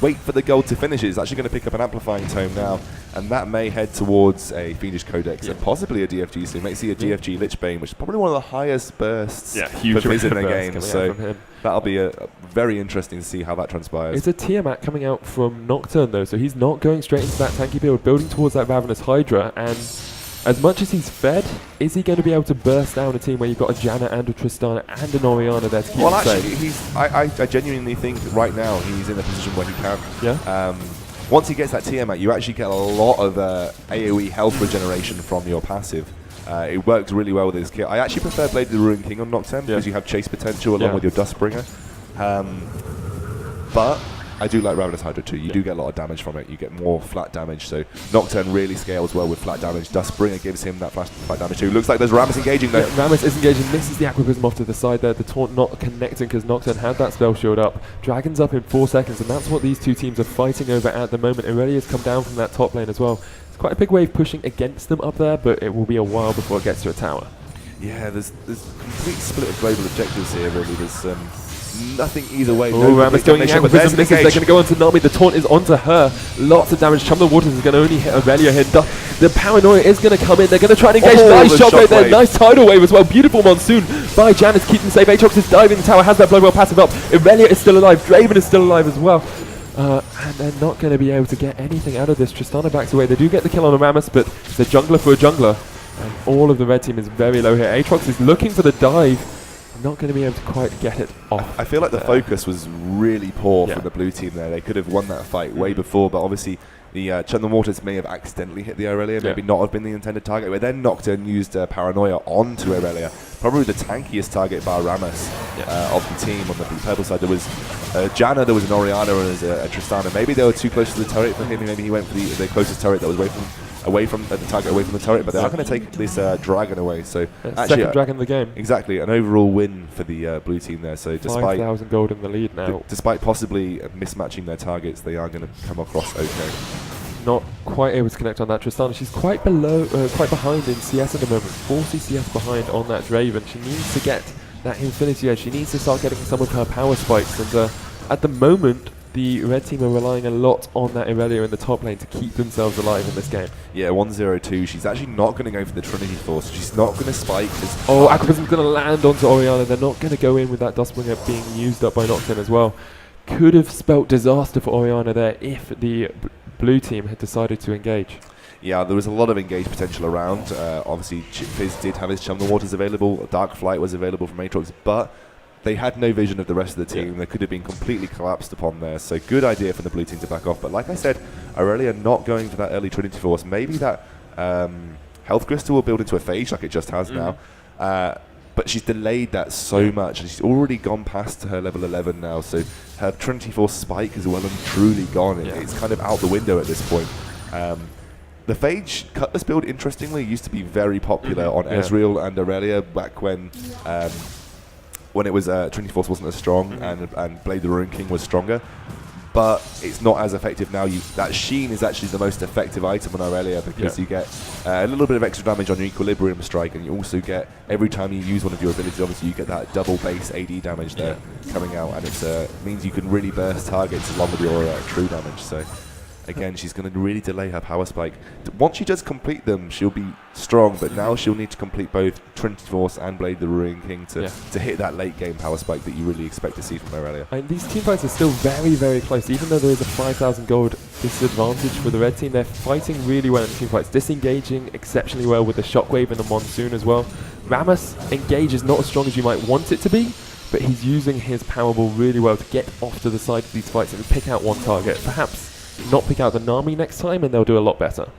wait for the gold to finish. It's actually going to pick up an Amplifying Tome now, and that may head towards a Fiendish Codex and possibly a DFG. So you may see a DFG Lichbane, which is probably one of the highest bursts huge for Fizz in the game. So that'll be very interesting to see how that transpires. It's a Tiamat coming out from Nocturne, though, so he's not going straight into that tanky build, building towards that Ravenous Hydra, and as much as he's fed, is he going to be able to burst down a team where you've got a Janna and a Tristana and an Orianna there to keep Well, him actually, safe? I genuinely think right now he's in a position where he can. Yeah. Once he gets that Tiamat, you actually get a lot of AoE health regeneration from your passive. It works really well with his kit. I actually prefer Blade of the Ruined King on Nocturne because you have chase potential along with your Dustbringer. But I do like Ravenous Hydra too. You do get a lot of damage from it. You get more flat damage. So Nocturne really scales well with flat damage. Dustbringer gives him that flat damage too. Looks like there's Rammus engaging though. Yeah, Rammus is engaging, misses the Aquaprism off to the side there. The taunt not connecting because Nocturne had that spell shield up. Dragon's up in 4 seconds, and that's what these two teams are fighting over at the moment. Irelia's come down from that top lane as well. It's quite a big wave pushing against them up there, but it will be a while before it gets to a tower. Yeah, there's complete split of global objectives here really. There's nothing either way. Oh, Rammus going in with Prism. They're going to go onto Nami. The taunt is onto her. Lots of damage. Chum the Waters is going to only hit Aurelia here. The Paranoia is going to come in. They're going to try and engage. Nice shot right there. Nice tidal wave as well. Beautiful Monsoon by Janus. Keep them safe. Aatrox is diving the tower. Has that Bloodwell passive up. Aurelia is still alive. Draven is still alive as well. And they're not going to be able to get anything out of this. Tristana backs away. They do get the kill on a Rammus, but it's a jungler for a jungler. And all of the red team is very low here. Aatrox is looking for the dive. Not going to be able to quite get it off. I feel like the focus was really poor from the blue team there. They could have won that fight way before, but obviously the Chum the Waters may have accidentally hit the Aurelia, maybe not have been the intended target, but then Nocturne used Paranoia onto Aurelia. Probably the tankiest target by Rammus of the team on the purple side. There was Janna, there was an Orianna, and there's a Tristana. Maybe they were too close to the turret for him. Maybe he went for the closest turret that was away from the target, away from the turret, but they are going to take this dragon away. So actually, second dragon of the game. Exactly, an overall win for the blue team there. So despite 5,000 gold in the lead now, despite possibly mismatching their targets, they are going to come across okay. Not quite able to connect on that Tristana. She's quite behind in CS at the moment. 40 CS behind on that Draven. She needs to get that Infinity Edge. She needs to start getting some of her power spikes. And at the moment, the red team are relying a lot on that Aurelia in the top lane to keep themselves alive in this game. Yeah, 1-0-2. She's actually not going to go for the Trinity Force. She's not going to spike. Oh, Aquaprism's going to land onto Orianna. They're not going to go in with that Dustbringer being used up by Nocturne as well. Could have spelt disaster for Orianna there if the blue team had decided to engage. Yeah, there was a lot of engage potential around. Obviously, Fizz did have his Chum the Waters available. Dark Flight was available from Aatrox, but they had no vision of the rest of the team. They could have been completely collapsed upon there. So good idea for the blue team to back off. But like I said, Aurelia not going for that early Trinity Force. Maybe that Health Crystal will build into a Phage like it just has now. But she's delayed that so much. And she's already gone past her level 11 now. So her Trinity Force spike is well and truly gone. It's kind of out the window at this point. The Phage Cutlass build, interestingly, used to be very popular on Ezreal and Aurelia back when it was Trinity Force wasn't as strong and Blade the Ruined King was stronger. But it's not as effective now. That Sheen is actually the most effective item on Aurelia because you get a little bit of extra damage on your Equilibrium Strike, and you also get, every time you use one of your abilities, obviously you get that double base AD damage there coming out, and it means you can really burst targets along with your true damage. So again, she's going to really delay her power spike. Once she does complete them, she'll be strong, but now she'll need to complete both Trinity Force and Blade the Ruined King to hit that late game power spike that you really expect to see from Aurelia. And these team fights are still very, very close. Even though there is a 5,000 gold disadvantage for the red team, they're fighting really well in the team fights, disengaging exceptionally well with the Shockwave and the Monsoon as well. Rammus engages not as strong as you might want it to be, but he's using his Powerball really well to get off to the side of these fights and pick out one target. Perhaps not pick out the Nami next time, and they'll do a lot better.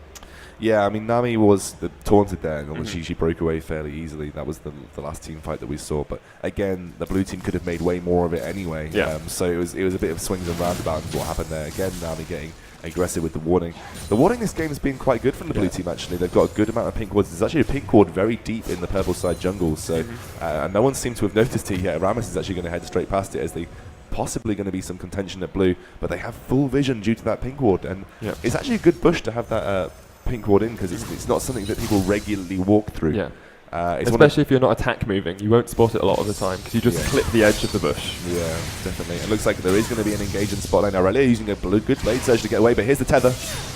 Yeah, I mean, Nami was taunted there, and she broke away fairly easily. That was the last team fight that we saw. But again, the blue team could have made way more of it anyway. So it was a bit of swings and roundabouts what happened there. Again, Nami getting aggressive with the warding. The warding this game has been quite good from the blue team, actually. They've got a good amount of pink wards. There's actually a pink ward very deep in the purple side jungle, so and no one seemed to have noticed it yet. Rammus is actually going to head straight past it as they possibly going to be some contention at blue, but they have full vision due to that pink ward, and it's actually a good push to have that pink ward in, because it's not something that people regularly walk through. Especially if you're not attack moving, you won't spot it a lot of the time because you just clip the edge of the bush. Yeah, definitely. It looks like there is going to be an engage in spotlight. Aurelia using a good blade surge to get away, but here's the tether.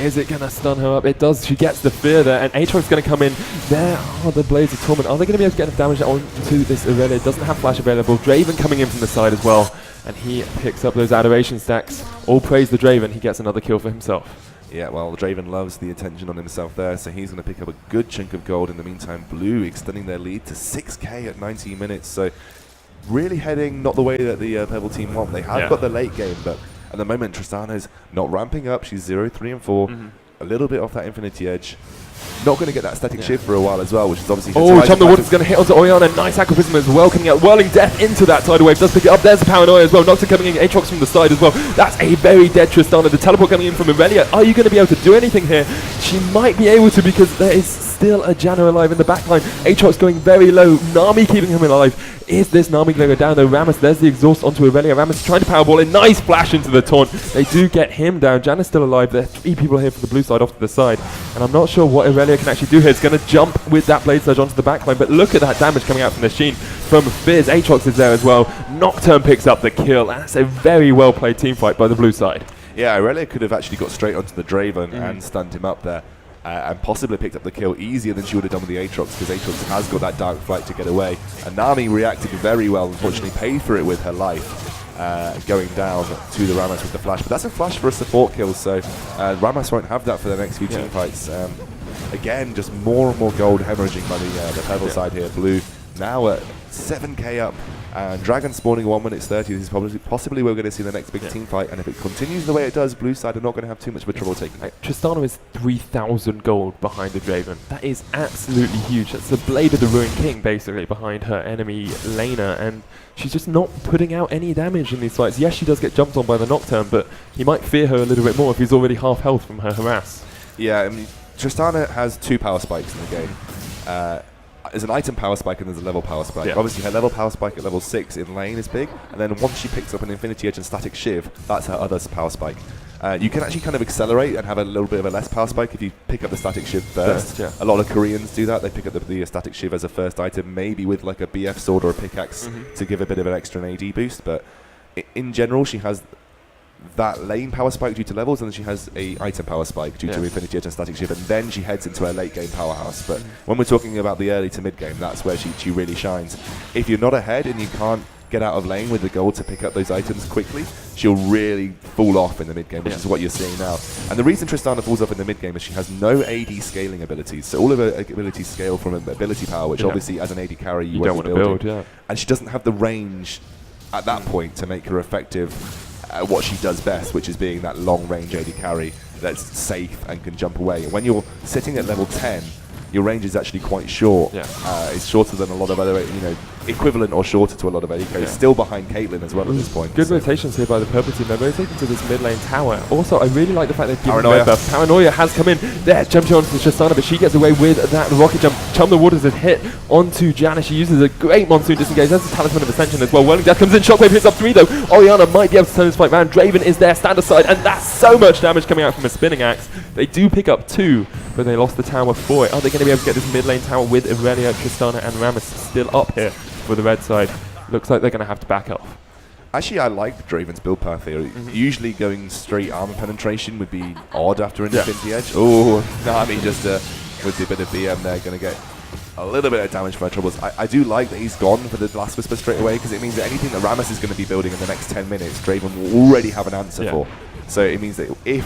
Is it going to stun her up? It does. She gets the fear there, and Aatrox is going to come in. There are the Blades of Torment. Are they going to be able to get enough damage onto this Aurelia? It doesn't have flash available. Draven coming in from the side as well, and he picks up those adoration stacks. All praise the Draven. He gets another kill for himself. Yeah, well, Draven loves the attention on himself there, so he's going to pick up a good chunk of gold. In the meantime, Blue extending their lead to 6k at 19 minutes. So really heading not the way that the Purple team want. They have got the late game, but at the moment, Tristana's not ramping up. She's 0, 3, and 4. A little bit off that Infinity Edge. Not going to get that static shift for a while as well, which is obviously... Oh, Chum the Water's going to hit onto Oriana. Nice Aqua Prism as well, coming out, whirling death into that tidal wave. Does pick it up. There's the Paranoia as well. Nocta coming in, Aatrox from the side as well. That's a very dead Tristana. The teleport coming in from Irelia. Are you going to be able to do anything here? She might be able to, because there is still a Janna alive in the backline. Aatrox going very low. Nami keeping him alive. Is this Nami going to go down though? Rammus, there's the exhaust onto Irelia. Rammus trying to powerball in. Nice flash into the taunt. They do get him down. Janna's still alive. There are 3 people here for the blue side off to the side. And I'm not sure what Irelia can actually do here. It's going to jump with that Blade Surge onto the backline. But look at that damage coming out from the Sheen. From Fizz, Aatrox is there as well. Nocturne picks up the kill. That's a very well played team fight by the blue side. Yeah, Irelia could have actually got straight onto the Draven and stunned him up there. And possibly picked up the kill easier than she would have done with the Aatrox, because Aatrox has got that dark flight to get away. And Nami reacted very well, unfortunately paid for it with her life, going down to the Rammus with the flash. But that's a flash for a support kill, so Rammus won't have that for the next few team fights. Again, just more and more gold hemorrhaging by the Pebble side here. Blue now at 7k up, and Dragon spawning 1 minute 30. This is possibly where we're going to see the next big team fight, and if it continues the way it does, blue side are not going to have too much of a trouble taking it. Tristana is 3,000 gold behind the Draven. That is absolutely huge. That's the Blade of the Ruined King basically behind her enemy laner, and she's just not putting out any damage in these fights. Yes, she does get jumped on by the Nocturne, but he might fear her a little bit more if he's already half health from her harass. Yeah, I mean, Tristana has 2 power spikes in the game. There's an item power spike and there's a level power spike. Yeah. Obviously, her level power spike at level 6 in lane is big, and then once she picks up an Infinity Edge and Static Shiv, that's her other power spike. You can actually kind of accelerate and have a little bit of a less power spike if you pick up the Static Shiv first. A lot of Koreans do that. They pick up the Static Shiv as a first item, maybe with like a BF sword or a pickaxe to give a bit of an extra AD boost, but in general, she has that lane power spike due to levels, and then she has a item power spike due to Infinity Edge and Static Shiv, and then she heads into her late game powerhouse. But when we're talking about the early to mid game, that's where she really shines. If you're not ahead and you can't get out of lane with the gold to pick up those items quickly, she'll really fall off in the mid game, which is what you're seeing now. And the reason Tristana falls off in the mid game is she has no AD scaling abilities. So all of her abilities scale from ability power, which obviously as an AD carry you don't want to build. And she doesn't have the range at that point to make her effective at what she does best, which is being that long range AD carry that's safe and can jump away. And when you're sitting at level 10, your range is actually quite short. It's shorter than a lot of other, equivalent or shorter to a lot of AD. Still behind Caitlyn as well at this point. Good rotations here by the purple team. They're rotating to this mid lane tower. Also, I really like the fact they've given red buff. Paranoia has come in. There, jumping onto Tristana, but she gets away with that rocket jump. Chum the Waters is hit onto Janna. She uses a great monsoon disengage. That's a Talisman of Ascension as well. Whirling Death comes in. Shockwave hits up 3 though. Oriana might be able to turn this fight round. Draven is there, stand aside, and that's so much damage coming out from a spinning axe. They do pick up 2, but they lost the tower for it. Are they going to be able to get this mid lane tower with Irelia, Tristana, and Rammus still up here for the red side? Looks like they're going to have to back off. Actually, I like Draven's build path here. Usually going straight armor penetration would be odd after an Infinity Edge. Oh, Nami just with the bit of BM there, going to get a little bit of damage for her troubles. I do like that he's gone for the Blast Whisper straight away, because it means that anything that Rammus is going to be building in the next 10 minutes, Draven will already have an answer for. So it means that if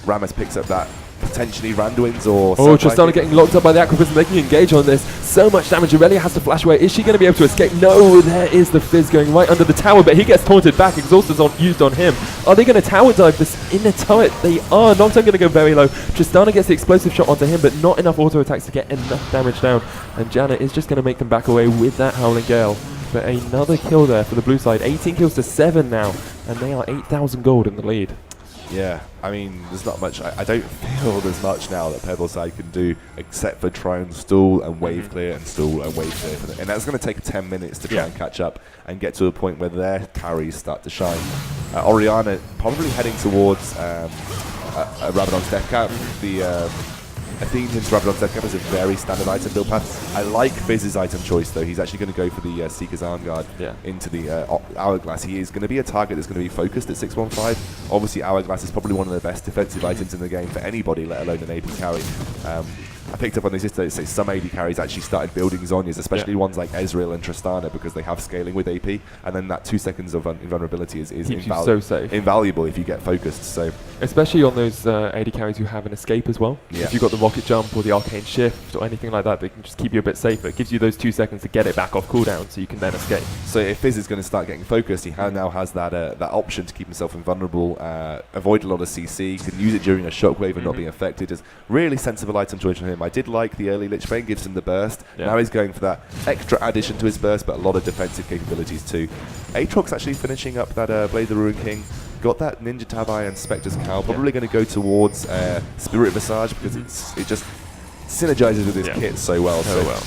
Rammus picks up that potentially Randuin's or... Oh, Tristana getting locked up by the Aqua Prism. They can engage on this. So much damage. Irelia has to flash away. Is she going to be able to escape? No, there is the Fizz going right under the tower, but he gets taunted back. Exhaust is used on him. Are they going to tower dive this inner turret? They are. Nocturne going to go very low. Tristana gets the explosive shot onto him, but not enough auto attacks to get enough damage down. And Janna is just going to make them back away with that Howling Gale. But another kill there for the blue side. 18 kills to 7 now, and they are 8,000 gold in the lead. Yeah, I mean, there's not much. I don't feel there's much now that Pebble side can do except for try and stall and wave clear and stall and wave clear. And that's going to take 10 minutes to try and catch up and get to a point where their carries start to shine. Oriana probably heading towards Rabadon's Death Cap. The Athenian's Rabadon's Death Cap is a very standard item build path. I like Fizz's item choice though. He's actually going to go for the Seeker's Arm Guard into the Hourglass. He is going to be a target that's going to be focused at 615. Obviously Hourglass is probably one of the best defensive items in the game for anybody, let alone an AP carry. I picked up on this yesterday. Say some AD carries actually started building Zhonya's, especially ones like Ezreal and Tristana, because they have scaling with AP, and then that 2 seconds of invulnerability is so safe. Invaluable if you get focused. So especially on those AD carries who have an escape as well. Yeah. If you've got the rocket jump or the arcane shift or anything like that, they can just keep you a bit safer. It gives you those 2 seconds to get it back off cooldown, so you can then escape. So if Fizz is going to start getting focused, he now has that option to keep himself invulnerable, avoid a lot of CC, can use it during a shockwave and not being affected. It's really sensible item choice from him. I did like the early Lich Bane, gives him the burst. Yeah. Now he's going for that extra addition to his burst, but a lot of defensive capabilities too. Aatrox actually finishing up that Blade of the Ruin King. Got that Ninja Tabai and Spectre's Cowl. Probably going to go towards Spirit Visage because it just synergizes with his kit so well.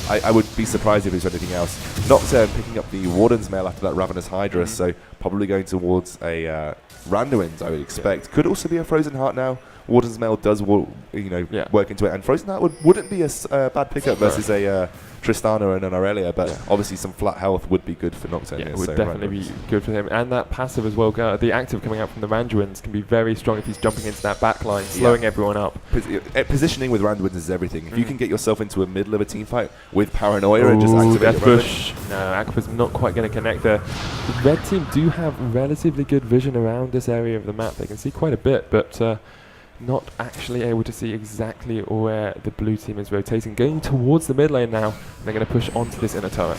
I would be surprised if there's anything else. Nocturne picking up the Warden's Mail after that Ravenous Hydra, so probably going towards a Randuin's, I would expect. Could also be a Frozen Heart now. Warden's Mail does work into it, and Frozen Heart wouldn't be a bad pickup versus a Tristana and an Aurelia, but obviously some flat health would be good for Nocturne. Yeah, it would definitely be good for him. And that passive as well, the active coming out from the Randuins can be very strong if he's jumping into that backline, slowing everyone up. Positioning with Randuins is everything. If you can get yourself into a middle of a team fight with Paranoia and just activate Death Bush. No, Aqua's not quite going to connect there. The red team do have relatively good vision around this area of the map. They can see quite a bit, but not actually able to see exactly where the blue team is rotating. Going towards the mid lane now, they're going to push onto this inner turret.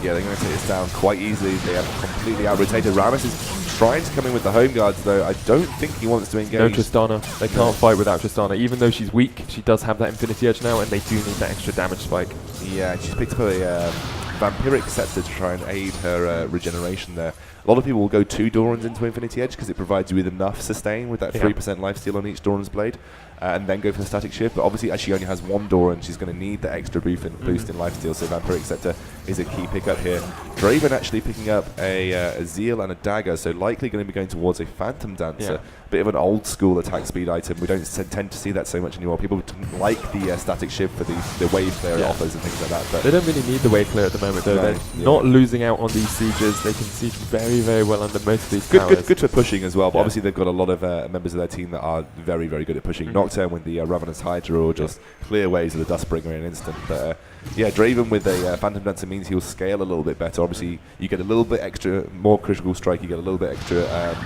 Yeah, they're going to take this down quite easily. They have completely out-rotated. Rammus is trying to come in with the home guards, though. I don't think he wants to engage. No Tristana. They can't fight without Tristana. Even though she's weak, she does have that Infinity Edge now, and they do need that extra damage spike. Yeah, she's picked up a Vampiric Scepter to try and aid her regeneration there. A lot of people will go 2 Dorans into Infinity Edge because it provides you with enough sustain with that 3% lifesteal on each Doran's blade, and then go for the Static Shift. But obviously, as she only has 1 Doran, she's going to need the extra boost in lifesteal, so Vampiric Scepter is a key pickup here. Draven actually picking up a Zeal and a Dagger, so likely going to be going towards a Phantom Dancer. Bit of an old school attack speed item. We don't tend to see that so much anymore. People like the Static Shift for the wave clear it offers and things like that. But they don't really need the wave clear at the moment, though. They're not losing out on these sieges. They can siege very, very well under most of these towers. Good for pushing as well, but obviously they've got a lot of members of their team that are very, very good at pushing. Nocturne with the Ravenous Hydra or just clear waves of the Dustbringer in an instant. But Draven with a Phantom Dancer means he'll scale a little bit better. Obviously, you get a little bit extra, more critical strike, you get a little bit extra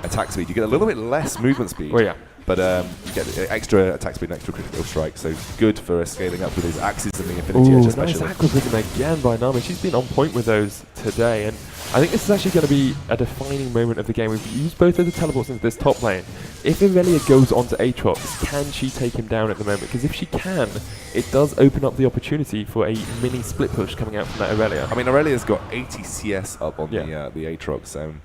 attack speed, you get a little bit less movement speed. But you get extra attack speed and extra critical strike, so good for scaling up with his axes and the Infinity Edge especially. Nice Aquavism again by Nami. She's been on point with those today, and I think this is actually going to be a defining moment of the game. We've used both of the teleports into this top lane. If Aurelia goes onto Aatrox, can she take him down at the moment? Because if she can, it does open up the opportunity for a mini split push coming out from that Aurelia. I mean, Aurelia's got 80 CS up on the Aatrox.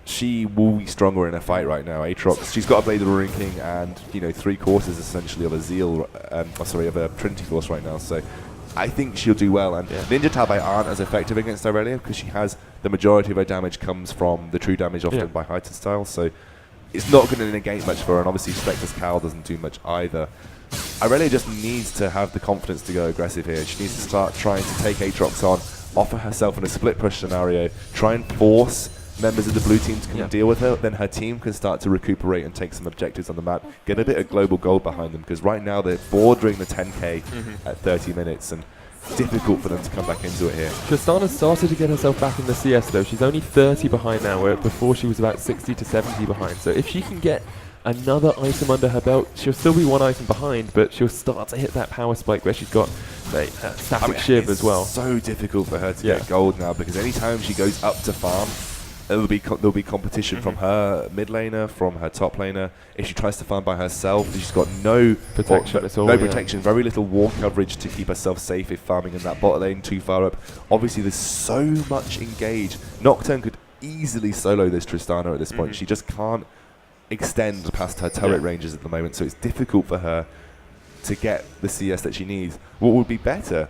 She will be stronger in a fight right now. Aatrox, she's got a Blade of the Ruin King and 3/4 essentially of a Zeal, of a Trinity Force right now. So I think she'll do well. And Ninja Tabai aren't as effective against Aurelia because she has the majority of her damage comes from the true damage often by heightened style. So it's not going to negate much for her. And obviously Spectre's Cowl doesn't do much either. Aurelia just needs to have the confidence to go aggressive here. She needs to start trying to take Aatrox on, offer herself in a split push scenario, try and force members of the blue team to come and deal with her, then her team can start to recuperate and take some objectives on the map, get a bit of global gold behind them, because right now they're bordering the 10k at 30 minutes, and it's difficult for them to come back into it here. Tristana started to get herself back in the CS though. She's only 30 behind now, where before she was about 60 to 70 behind. So if she can get another item under her belt, she'll still be 1 item behind, but she'll start to hit that power spike where she's got a static shiv as well. It's so difficult for her to get gold now, because anytime she goes up to farm, there'll be competition from her mid laner, from her top laner. If she tries to farm by herself, she's got no protection at all. No protection, very little wall coverage to keep herself safe if farming in that bot lane too far up. Obviously, there's so much engage. Nocturne could easily solo this Tristana at this point. She just can't extend past her turret ranges at the moment, so it's difficult for her to get the CS that she needs. What would be better,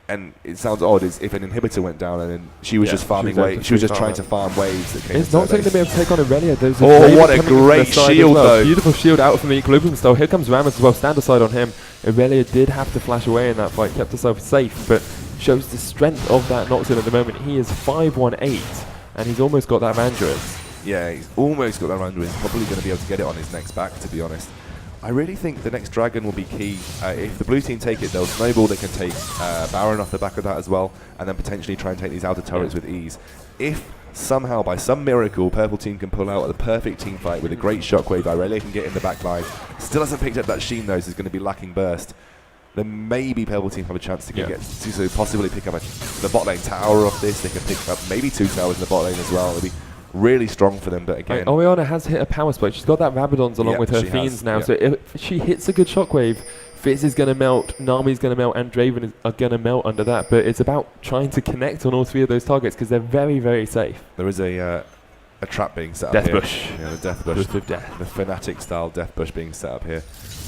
and it sounds odd, is if an inhibitor went down and then she was just farming waves. She was just trying to farm waves that came. It's not going to be able to take on Aurelia. What a great shield though! Beautiful shield out from the Equilibrium style. Here comes Rammus as well. Stand aside on him. Aurelia did have to flash away in that fight, kept herself safe, but shows the strength of that Nocturne at the moment. He is 518, and he's almost got that Vandroid. Yeah, he's almost got that Vandroid. He's probably going to be able to get it on his next back, to be honest. I really think the next dragon will be key. If the blue team take it, they'll snowball. They can take Baron off the back of that as well, and then potentially try and take these outer turrets with ease. If somehow, by some miracle, purple team can pull out a perfect team fight with a great shockwave, Irelia can get in the back line, still hasn't picked up that Sheen though, so is going to be lacking burst, then maybe purple team have a chance to to possibly pick up the bot lane tower off this. They can pick up maybe 2 towers in the bot lane as well. It'll be really strong for them, but again... Orianna has hit a power spike. She's got that Rabadons along with her Fiends now, so if she hits a good shockwave, Fizz is going to melt, Nami's going to melt, and Draven are going to melt under that, but it's about trying to connect on all 3 of those targets because they're very, very safe. There is a trap being set Death up here. bush. Yeah, the death bush. Of death. The Fnatic style death bush being set up here.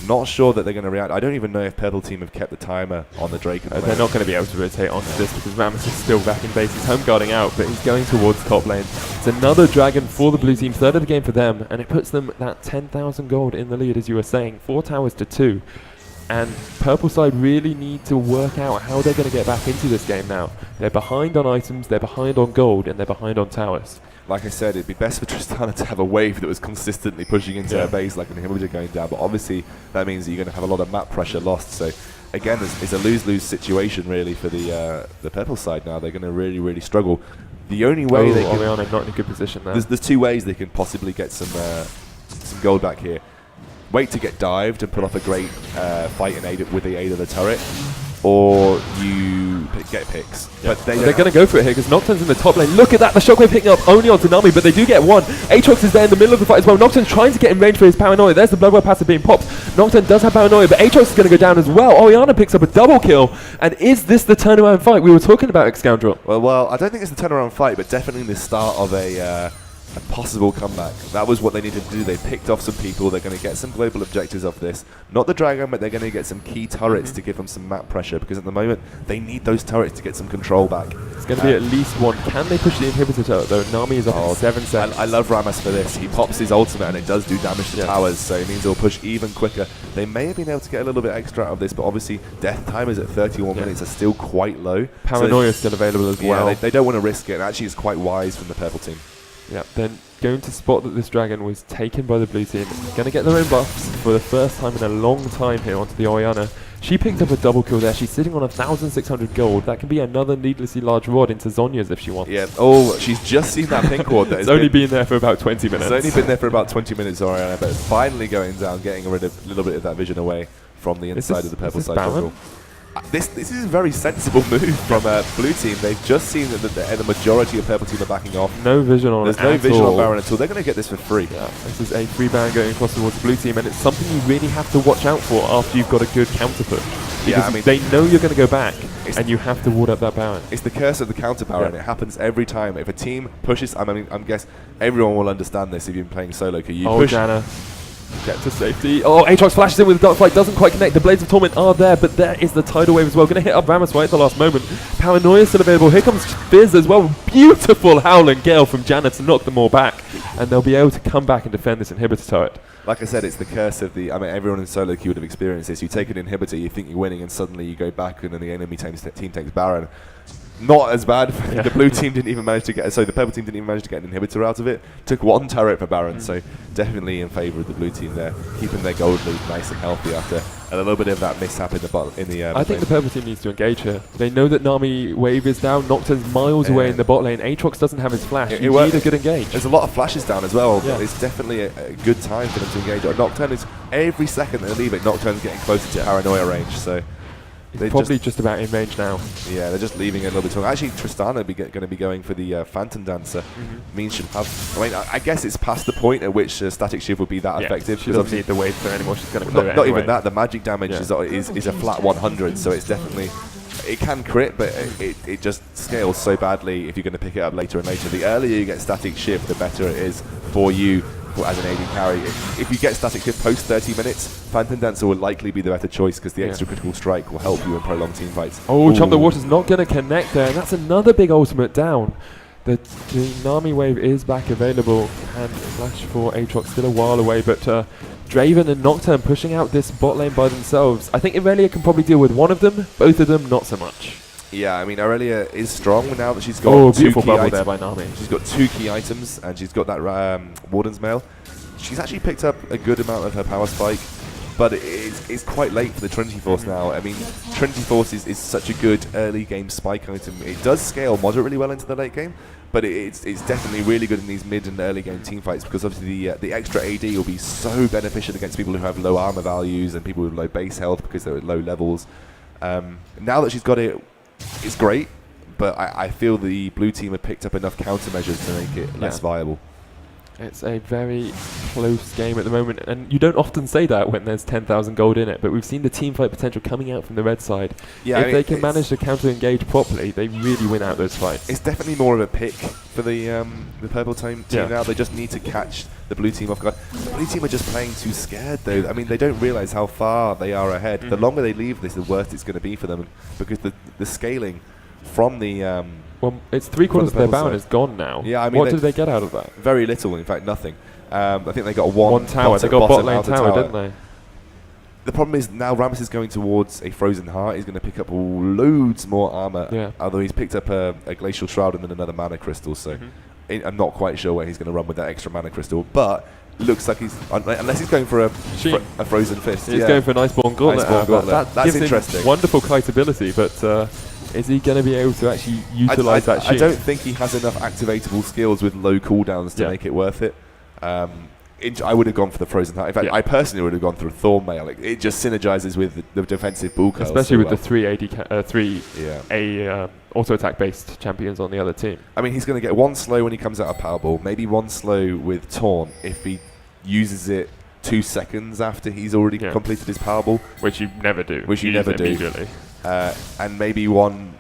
Not sure that they're going to react. I don't even know if purple team have kept the timer on the Drake. They're not going to be able to rotate onto this because Rammus is still back in base. He's home guarding out, but he's going towards top lane. It's another dragon for the blue team, 3rd of the game for them, and it puts them that 10,000 gold in the lead, as you were saying. 4 towers to 2. And purple side really need to work out how they're going to get back into this game now. They're behind on items, they're behind on gold, and they're behind on towers. Like I said, it'd be best for Tristana to have a wave that was consistently pushing into her base like an inhibitor going down, but obviously that means that you're going to have a lot of map pressure lost. So again, it's a lose-lose situation really for the purple side now. They're going to really, really struggle. The only way they can... Orianna not in a good position there. There's 2 ways they can possibly get some gold back here. Wait to get dived and put off a great fight with the aid of the turret, or you get picks. But they're going to go for it here because Nocturne's in the top lane. Look at that, the shockwave picking up only on Nami, but they do get 1. Aatrox is there in the middle of the fight as well. Nocturne's trying to get in range for his paranoia. There's the Bloodwell passive being popped. Nocturne does have paranoia, but Aatrox is going to go down as well. Orianna picks up a double kill. And is this the turnaround fight we were talking about, Scoundrel? Well, I don't think it's the turnaround fight, but definitely the start of a possible comeback. That was what they needed to do. They picked off some people. They're going to get some global objectives off this. Not the dragon, but they're going to get some key turrets to give them some map pressure, because at the moment they need those turrets to get some control back. It's going to be at least 1. Can they push the inhibitor turret though? Nami is off 7 seconds. I love Rammus for this. He pops his ultimate and it does do damage to towers, so it means it'll push even quicker. They may have been able to get a little bit extra out of this, but obviously death timers at 31 minutes are still quite low. Paranoia is still available as well. They don't want to risk it, and actually it's quite wise from the purple team. Yeah, then going to spot that this dragon was taken by the blue team. Going to get their own buffs for the first time in a long time here onto the Orianna. She picked up a double kill there. She's sitting on 1,600 gold. That can be another needlessly large rod into Zhonya's if she wants. Yeah. Oh, she's just seen that pink ward. That it's only been there for about 20 minutes. It's only been there for about 20 minutes, Orianna, but it's finally going down, getting rid of a little bit of that vision away from the inside of the purple side jungle. This is a very sensible move from blue team. They've just seen that the majority of purple team are backing off. No vision on There's no vision on Baron at all. They're going to get this for free. Yeah, this is a free Baron going across towards the blue team, and it's something you really have to watch out for after you've got a good counter push. Because I mean, they know you're going to go back, and you have to ward up that Baron. It's the curse of the counter Baron. It happens every time. If a team pushes, I mean, I guess everyone will understand this if you've been playing solo. You push. Janna. Get to safety. Oh, Aatrox flashes in with the Darkflight, doesn't quite connect. The Blades of Torment are there, but there is the Tidal Wave as well. Going to hit up Rammus right at the last moment. Paranoia still available. Here comes Fizz as well. Beautiful Howling Gale from Janna to knock them all back. And they'll be able to come back and defend this inhibitor turret. Like I said, it's the curse of the... I mean, everyone in solo queue would have experienced this. You take an inhibitor, you think you're winning, and suddenly you go back and then the enemy team takes Baron. Not as bad. The blue team didn't even manage to get... Sorry, the purple team didn't even manage to get an inhibitor out of it. Took 1 turret for Baron, so definitely in favour of the blue team there. Keeping their gold lead nice and healthy after a little bit of that mishap in the I think the purple team needs to engage here. They know that Nami wave is down. Nocturne's miles away in the bot lane. Aatrox doesn't have his flash. You need a good engage. There's a lot of flashes down as well. Yeah. It's definitely a good time for them to engage. Nocturne is... Every second they leave it, Nocturne's getting closer to paranoia range, so... It's probably just about in range now. Yeah, they're just leaving it a little bit too long. Actually, Tristana going to be going for the Phantom Dancer. Means she'll have... I mean, I guess it's past the point at which Static Shift would be that effective. She doesn't need the wave there anymore. She's going to clear it Not anyway. even that. The magic damage is a flat 100, so it's definitely... It can crit, but it just scales so badly if you're going to pick it up later and later. The earlier you get Static Shift, the better it is for you as an AD carry. If you get Static Shift post 30 minutes, Phantom Dancer will likely be the better choice because the extra critical strike will help you in prolonged team fights. Oh, Chump the Water's not going to connect there, and that's another big ultimate down. The Nami wave is back available, and flash for Aatrox still a while away, but Draven and Nocturne pushing out this bot lane by themselves. I think Irelia can probably deal with one of them, both of them not so much. Yeah, I mean, Irelia is strong now that she's got two key items. There by Nami. She's got 2 key items, and she's got that Warden's Mail. She's actually picked up a good amount of her power spike. but it's quite late for the Trinity Force now. I mean, Trinity Force is such a good early game spike item. It does scale moderately well into the late game, but it's definitely really good in these mid and early game team fights, because obviously the extra AD will be so beneficial against people who have low armor values and people with low base health because they're at low levels. Now that she's got it, it's great, but I feel the blue team have picked up enough countermeasures to make it less viable. It's a very close game at the moment, and you don't often say that when there's 10,000 gold in it, but we've seen the team fight potential coming out from the red side. Yeah, if they can manage to counter-engage properly, they really win out those fights. It's definitely more of a pick for the purple team now. They just need to catch the blue team off guard. The blue team are just playing too scared, though. I mean, they don't realise how far they are ahead. The longer they leave this, the worse it's going to be for them, because the scaling from the... well, it's 3/4 of their bound is gone now. Yeah, I mean, what did they get out of that? Very little, in fact, nothing. I think they got one tower. They got bot lane tower, didn't they? The problem is now Rammus is going towards a Frozen Heart. He's going to pick up loads more armor, although he's picked up a Glacial Shroud and then another Mana Crystal, so I'm not quite sure where he's going to run with that extra Mana Crystal, but looks like he's, unless he's going for a Frozen Fist. He's going for an Iceborne Gauntlet. That's interesting. Wonderful kite ability, but... is he going to be able to actually utilise that shield? I don't think he has enough activatable skills with low cooldowns to make it worth it. I would have gaunt for the Frozen Heart. In fact, I personally would have gone through Thornmail. It just synergizes with the defensive bull curls. Especially with the three auto attack based champions on the other team. I mean, he's going to get one slow when he comes out of Powerball, maybe one slow with Taunt if he uses it 2 seconds after he's already completed his Powerball. Which you never do. Immediately. And maybe one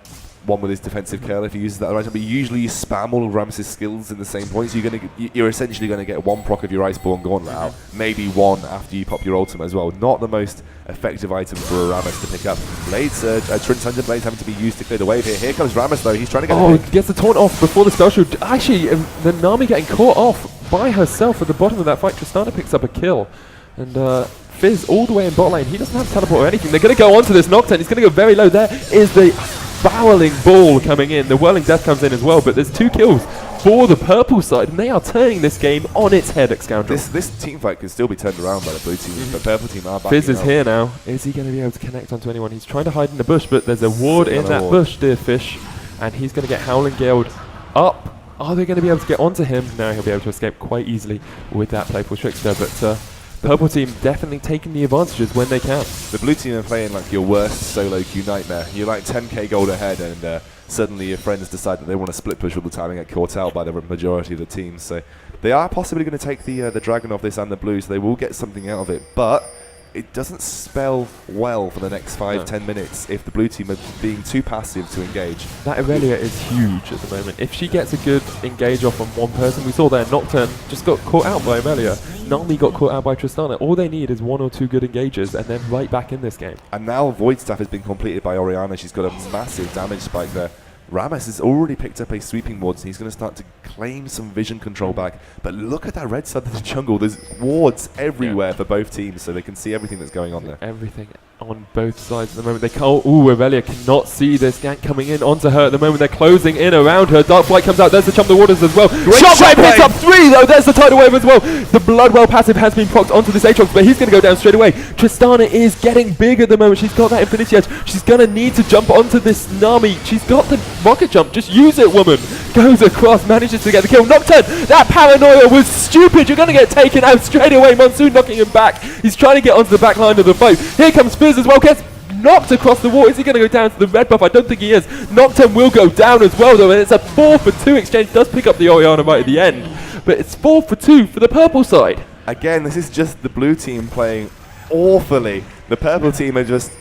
with his defensive curl if he uses that at the right time. But usually you spam all of Rammus' skills in the same point, so you're essentially going to get one proc of your Iceborne Gauntlet out, maybe one after you pop your ultimate as well. Not the most effective item for a Rammus to pick up. Blade Surge, Trinity Hunter Blades having to be used to clear the wave here. Here comes Rammus though, he's trying to get gets the taunt off before the spell shield. Actually, the Nami getting caught off by herself at the bottom of that fight. Tristana picks up a kill. And Fizz all the way in bot lane. He doesn't have teleport or anything. They're going to go onto this Nocturne. He's going to go very low. There is the fouling ball coming in. The Whirling Death comes in as well, but there's 2 kills for the purple side, and they are turning this game on its head, X-Scoundrel. This team fight can still be turned around by the blue team, but purple team are backing Fizz is here now. Is he going to be able to connect onto anyone? He's trying to hide in the bush, but there's a ward in that bush, dear fish, and he's going to get Howling Galed up. Are they going to be able to get onto him? No, he'll be able to escape quite easily with that Playful Trickster, but purple team definitely taking the advantages when they can. The blue team are playing like your worst solo queue nightmare. You're like 10k gold ahead, and suddenly your friends decide that they want to split push all the time and get caught out by the majority of the teams. So they are possibly going to take the dragon off this and the blue, so they will get something out of it. But it doesn't spell well for the next 5-10 minutes if the blue team are being too passive to engage. That Aurelia is huge at the moment. If she gets a good engage off on one person, we saw there Nocturne just got caught out by Aurelia. Nami got caught out by Tristana. All they need is 1 or 2 good engages and then right back in this game. And now Void Staff has been completed by Orianna. She's got a massive damage spike there. Rammus has already picked up a sweeping ward, so he's going to start to claim some vision control back. But look at that red side of the jungle. There's wards everywhere for both teams, so they can see everything that's going on there. Everything on both sides at the moment. They can't. Ooh, Aurelia cannot see this gank coming in onto her at the moment. They're closing in around her. Dark Flight comes out. There's the Chump the Waters as well. Shockwave hits up 3 though. There's the Tidal Wave as well. The Bloodwell passive has been procced onto this Aatrox, but he's going to go down straight away. Tristana is getting big at the moment. She's got that Infinity Edge. She's going to need to jump onto this Nami. She's got the rocket jump. Just use it, woman. Goes across, manages to get the kill. Nocturne, that paranoia was stupid. You're going to get taken out straight away. Monsoon knocking him back. He's trying to get onto the back line of the fight. Here comes Fizz as well. Gets knocked across the wall. Is he going to go down to the red buff? I don't think he is. Nocturne will go down as well, though, and it's a 4-for-2 exchange. Does pick up the Orianna right at the end, but it's 4-for-2 for the purple side. Again, this is just the blue team playing awfully. The purple team are just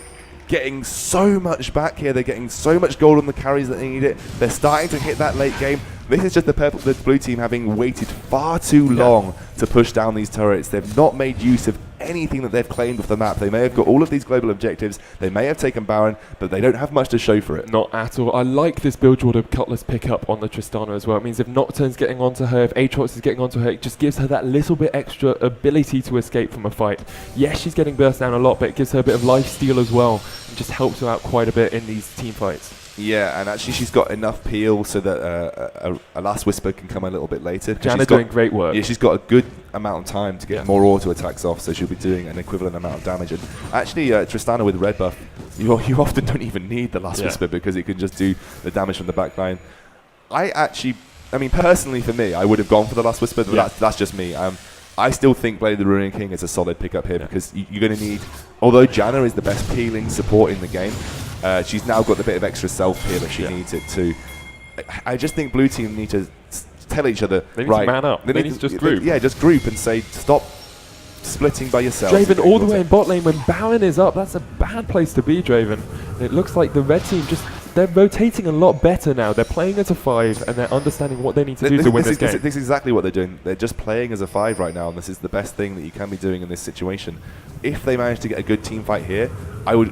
getting so much back here. They're getting so much gold on the carries that they need it. They're starting to hit that late game. This is just the blue team having waited far too long to push down these turrets. They've not made use of anything that they've claimed off the map. They may have got all of these global objectives. They may have taken Baron, but they don't have much to show for it. Not at all. I like this build order Cutlass pick up on the Tristana as well. It means if Nocturne's getting onto her, if Aatrox is getting onto her, it just gives her that little bit extra ability to escape from a fight. Yes, she's getting burst down a lot, but it gives her a bit of life steal as well. It just helps her out quite a bit in these team fights. Yeah, and actually she's got enough peel so that a Last Whisper can come a little bit later. Jana doing great work. Yeah, she's got a good amount of time to get more auto attacks off, so she'll be doing an equivalent amount of damage. And actually, Tristana with red buff, you often don't even need the Last Whisper because it can just do the damage from the back line. I mean, personally for me, I would have gone for the Last Whisper, but that's just me. I still think Blade of the Ruin King is a solid pickup here because you're going to need, although Jana is the best peeling support in the game, she's now got the bit of extra self-heal that she needs it to. I just think blue team need to tell each other, they need to man up. They need to just group. Yeah, just group and say, stop splitting by yourself. Draven all the way in bot lane when Baron is up. That's a bad place to be, Draven. It looks like the red team they're rotating a lot better now. They're playing as a 5 and they're understanding what they need to do to win this game. This is exactly what they're doing. They're just playing as a 5 right now, and this is the best thing that you can be doing in this situation. If they manage to get a good team fight here, I would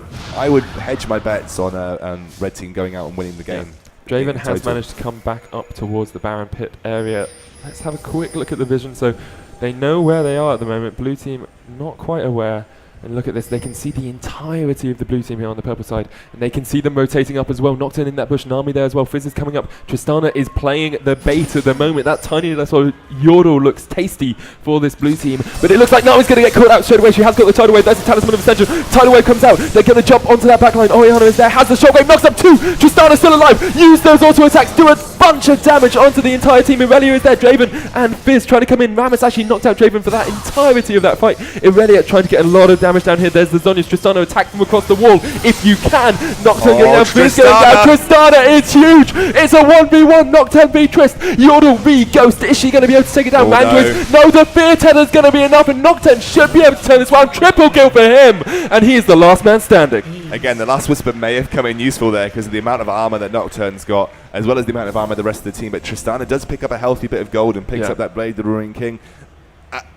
hedge my bets on red team going out and winning the game. Draven has managed to come back up towards the Baron pit area. Let's have a quick look at the vision. So they know where they are at the moment. Blue team not quite aware. And look at this, they can see the entirety of the blue team here on the purple side. And they can see them rotating up as well. Nocturne in that bush, Nami there as well. Fizz is coming up. Tristana is playing the bait at the moment. That tiny little Yordle looks tasty for this blue team. But it looks like Nami's going to get caught out straight away. She has got the Tidal Wave. There's the Talisman of Ascension. Tidal Wave comes out. They're going to jump onto that backline. Orianna is there, has the Shockwave, knocks up 2. Tristana still alive. Use those auto attacks. Do a bunch of damage onto the entire team. Irelia is there. Draven and Fizz trying to come in. Rammus actually knocked out Draven for that entirety of that fight. Irelia trying to get a lot of damage down here. There's the Zhonya's. Tristana attack from across the wall. If you can. Nocturne getting down. Fizz going down. Tristana is huge. It's a 1v1. Nocturne v Trist. Yordle v Ghost. Is she going to be able to take it down? Mandris. No, the Fear Tether's going to be enough, and Nocturne should be able to turn this round. Triple kill for him. And he is the last man standing. Again, the Last Whisper may have come in useful there because of the amount of armor that Nocturne's got, as well as the amount of armor the rest of the team. But Tristana does pick up a healthy bit of gold and picks up that Blade, the Ruin King.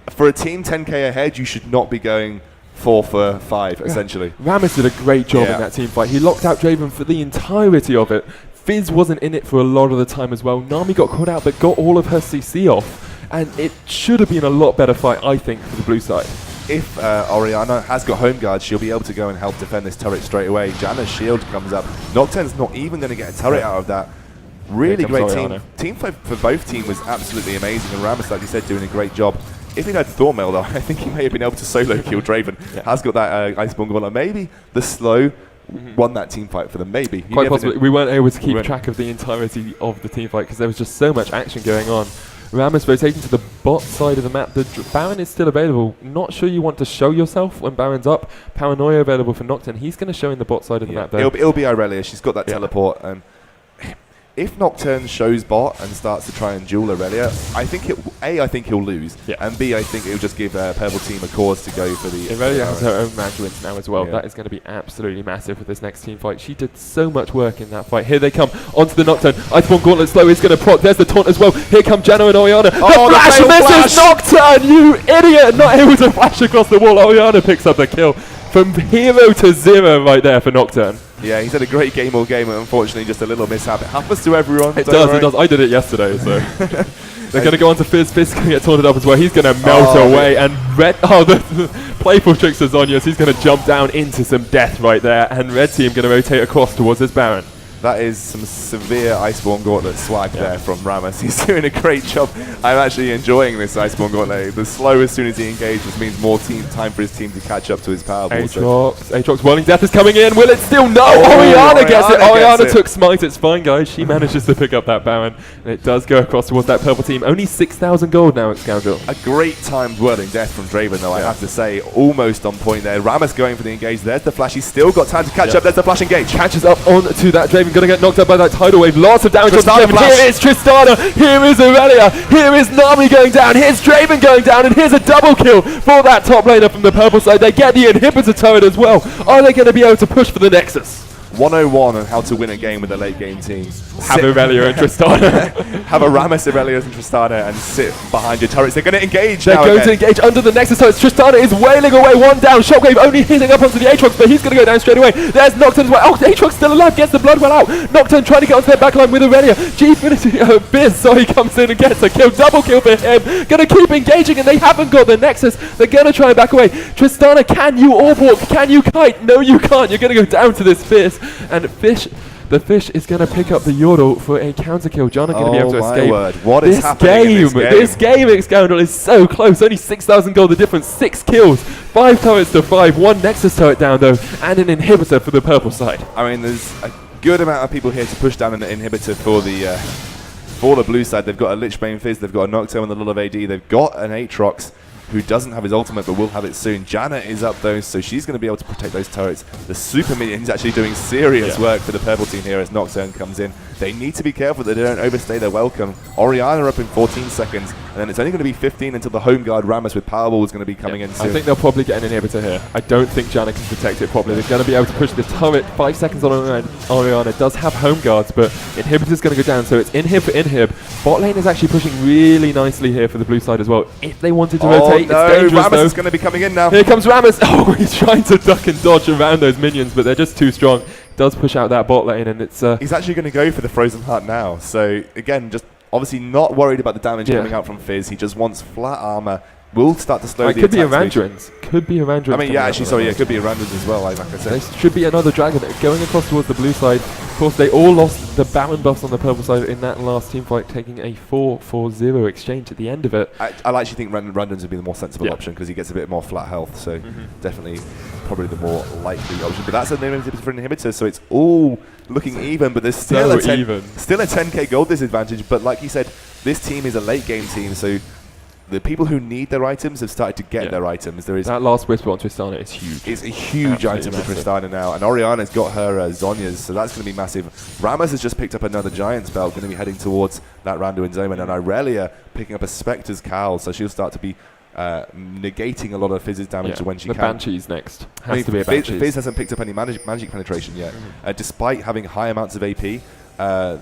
For a team 10k ahead, you should not be going 4 for 5, essentially. Rammus did a great job in that team fight. He locked out Draven for the entirety of it. Fizz wasn't in it for a lot of the time as well. Nami got caught out but got all of her CC off. And it should have been a lot better fight, I think, for the blue side. If Orianna has got home guard, she'll be able to go and help defend this turret straight away. Jana's shield comes up. Nocturne's not even going to get a turret out of that. Really great team. Team fight for both teams was absolutely amazing. And Rammus, like you said, doing a great job. If he had Thornmail, though, I think he may have been able to solo kill Draven. Has got that Iceborne Gauntlet. Maybe the slow won that team fight for them. Maybe. Quite possibly. We weren't able to keep track of the entirety of the team fight because there was just so much action going on. Rammus rotating to the bot side of the map. The Baron is still available. Not sure you want to show yourself when Baron's up. Paranoia available for Nocturne. He's going to show in the bot side of the map there. It'll be Irelia. She's got that teleport. If Nocturne shows bot and starts to try and duel Irelia, I think he'll lose, and B, I think it'll just give Purple Team a cause to go for the... Irelia has her own Magdalens now as well. That is going to be absolutely massive with this next team fight. She did so much work in that fight. Here they come onto the Nocturne. Iceborne Gauntlet slow is going to proc. There's the taunt as well. Here come Jano and Orianna. The flash misses Nocturne, you idiot! Not able to flash across the wall. Orianna picks up the kill. From 0 to 0 right there for Nocturne. Yeah, he's had a great game all game, and unfortunately just a little mishap. It happens to everyone. It does. I did it yesterday, so... They're going to go on to Fizz. Fizz can get taunted up as well. He's going to melt away. And the playful tricks of Zhonya's. He's going to jump down into some death right there. And red team going to rotate across towards this Baron. That is some severe Iceborne Gauntlet swag there from Rammus. He's doing a great job. I'm actually enjoying this Iceborne Gauntlet. The slow as soon as he engages means more time for his team to catch up to his power ball. Aatrox Whirling Death is coming in. Will it still? No! Orianna gets it. Orianna took Smite. It's fine, guys. She manages to pick up that Baron. And it does go across towards that purple team. Only 6,000 gold now at Scoundrel. A great timed Whirling Death from Draven, though, I have to say. Almost on point there. Rammus going for the engage. There's the flash. He's still got time to catch up. There's the flash engage. Catches up onto that Draven. Going to get knocked up by that Tidal Wave. Lots of damage on Draven. Here is Tristana. Here is Irelia. Here is Nami going down. Here's Draven going down. And here's a double kill for that top laner from the purple side. They get the inhibitor turret as well. Are they going to be able to push for the Nexus? 101 on how to win a game with a late game team. Have Irelia and Tristana. Have a Rammus, Irelia and Tristana and sit behind your turrets. They're going to engage. They're going to engage under the Nexus turrets. Tristana is wailing away. One down. Shockwave only hitting up onto the Aatrox, but he's going to go down straight away. There's Nocturne as well. Oh, Aatrox still alive. Gets the blood well out. Nocturne trying to get onto their backline with Irelia. Biz, so he comes in and gets a kill. Double kill for him. Going to keep engaging, and they haven't got the Nexus. They're going to try and back away. Tristana, can you orb walk? Can you kite? No, you can't. You're going to go down to this Fizz. And The fish is going to pick up the yodel for a counter kill. John are going to be able to escape. Word. What is happening in This game, Excalibur, is so close. Only 6,000 gold the difference. 6 kills. 5 turrets to 5. 1 Nexus turret down, though, and an inhibitor for the purple side. I mean, there's a good amount of people here to push down an inhibitor for the blue side. They've got a Lichbane Fizz. They've got a Nocturne with a lot of AD. They've got an Aatrox who doesn't have his ultimate but will have it soon. Janet is up though, so she's going to be able to protect those turrets. The super minion's actually doing serious work for the purple team here as Nocturne comes in. They need to be careful that they don't overstay their welcome. Orianna up in 14 seconds, and then it's only going to be 15 until the home guard Rammus with Powerball is going to be coming in soon. I think they'll probably get an inhibitor here. I don't think Janet can protect it properly. They're going to be able to push the turret 5 seconds on Orianna. Does have home guards, but inhibitor's going to go down, so it's inhib for inhib. Bot lane is actually pushing really nicely here for the blue side as well. If they wanted to rotate, it's dangerous. Rammus is going to be coming in now. Here comes Rammus. Oh, he's trying to duck and dodge around those minions, but they're just too strong. Does push out that bot lane, and it's he's actually going to go for the Frozen Heart now. So again, just obviously not worried about the damage coming out from Fizz. He just wants flat armor. Will start to slow the could be a attack speed. Randrins. Could be a Randrins. I mean, yeah, actually, sorry, yeah, it could be a Randrins as well, like I said. There should be another dragon going across towards the blue side. Of course, they all lost the Baron buffs on the purple side in that last team fight, taking a 4-4-0 exchange at the end of it. I actually think Randrins would be the more sensible option because he gets a bit more flat health, so definitely probably the more likely option. But that's a name for an inhibitor, so it's all looking even, but there's still, still a 10k gold disadvantage. But like you said, this team is a late game team, so the people who need their items have started to get their items. There is that last whisper on Tristana is huge. It's a huge item for Tristana now, and Orianna's got her Zhonya's, so that's going to be massive. Rammus has just picked up another Giant spell, going to be heading towards that Randuin Zoman, and Irelia picking up a Spectre's Cowl, so she'll start to be negating a lot of Fizz's damage when she can. The Banshee's next. Has to be a Banshee's. Fizz hasn't picked up any magic penetration yet, despite having high amounts of AP.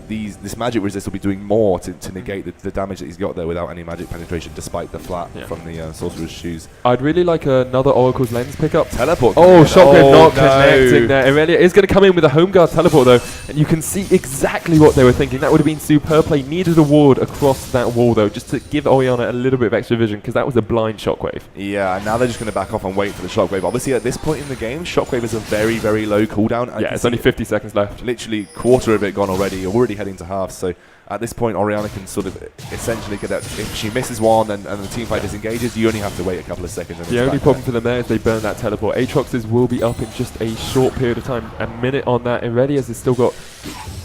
This magic resist will be doing more to negate the damage that he's got there without any magic penetration, despite the flat from the Sorcerer's Shoes. I'd really like another Oracle's Lens pickup. Teleport. Oh, Shockwave not connecting there. Irelia is going to come in with a home guard teleport though, and you can see exactly what they were thinking. That would have been superb play. Needed a ward across that wall though, just to give Orianna a little bit of extra vision, because that was a blind Shockwave. Yeah, and now they're just going to back off and wait for the Shockwave. Obviously, at this point in the game, Shockwave is a very, very low cooldown. Yeah, it's only 50 seconds left. Literally quarter of it gone already. You're already heading to half, so at this point Orianna can sort of essentially get out. If she misses one and the team fight disengages, you only have to wait a couple of seconds. And the only problem for them there is they burn that teleport. Aatrox's will be up in just a short period of time. A minute on that. Irelia's has still got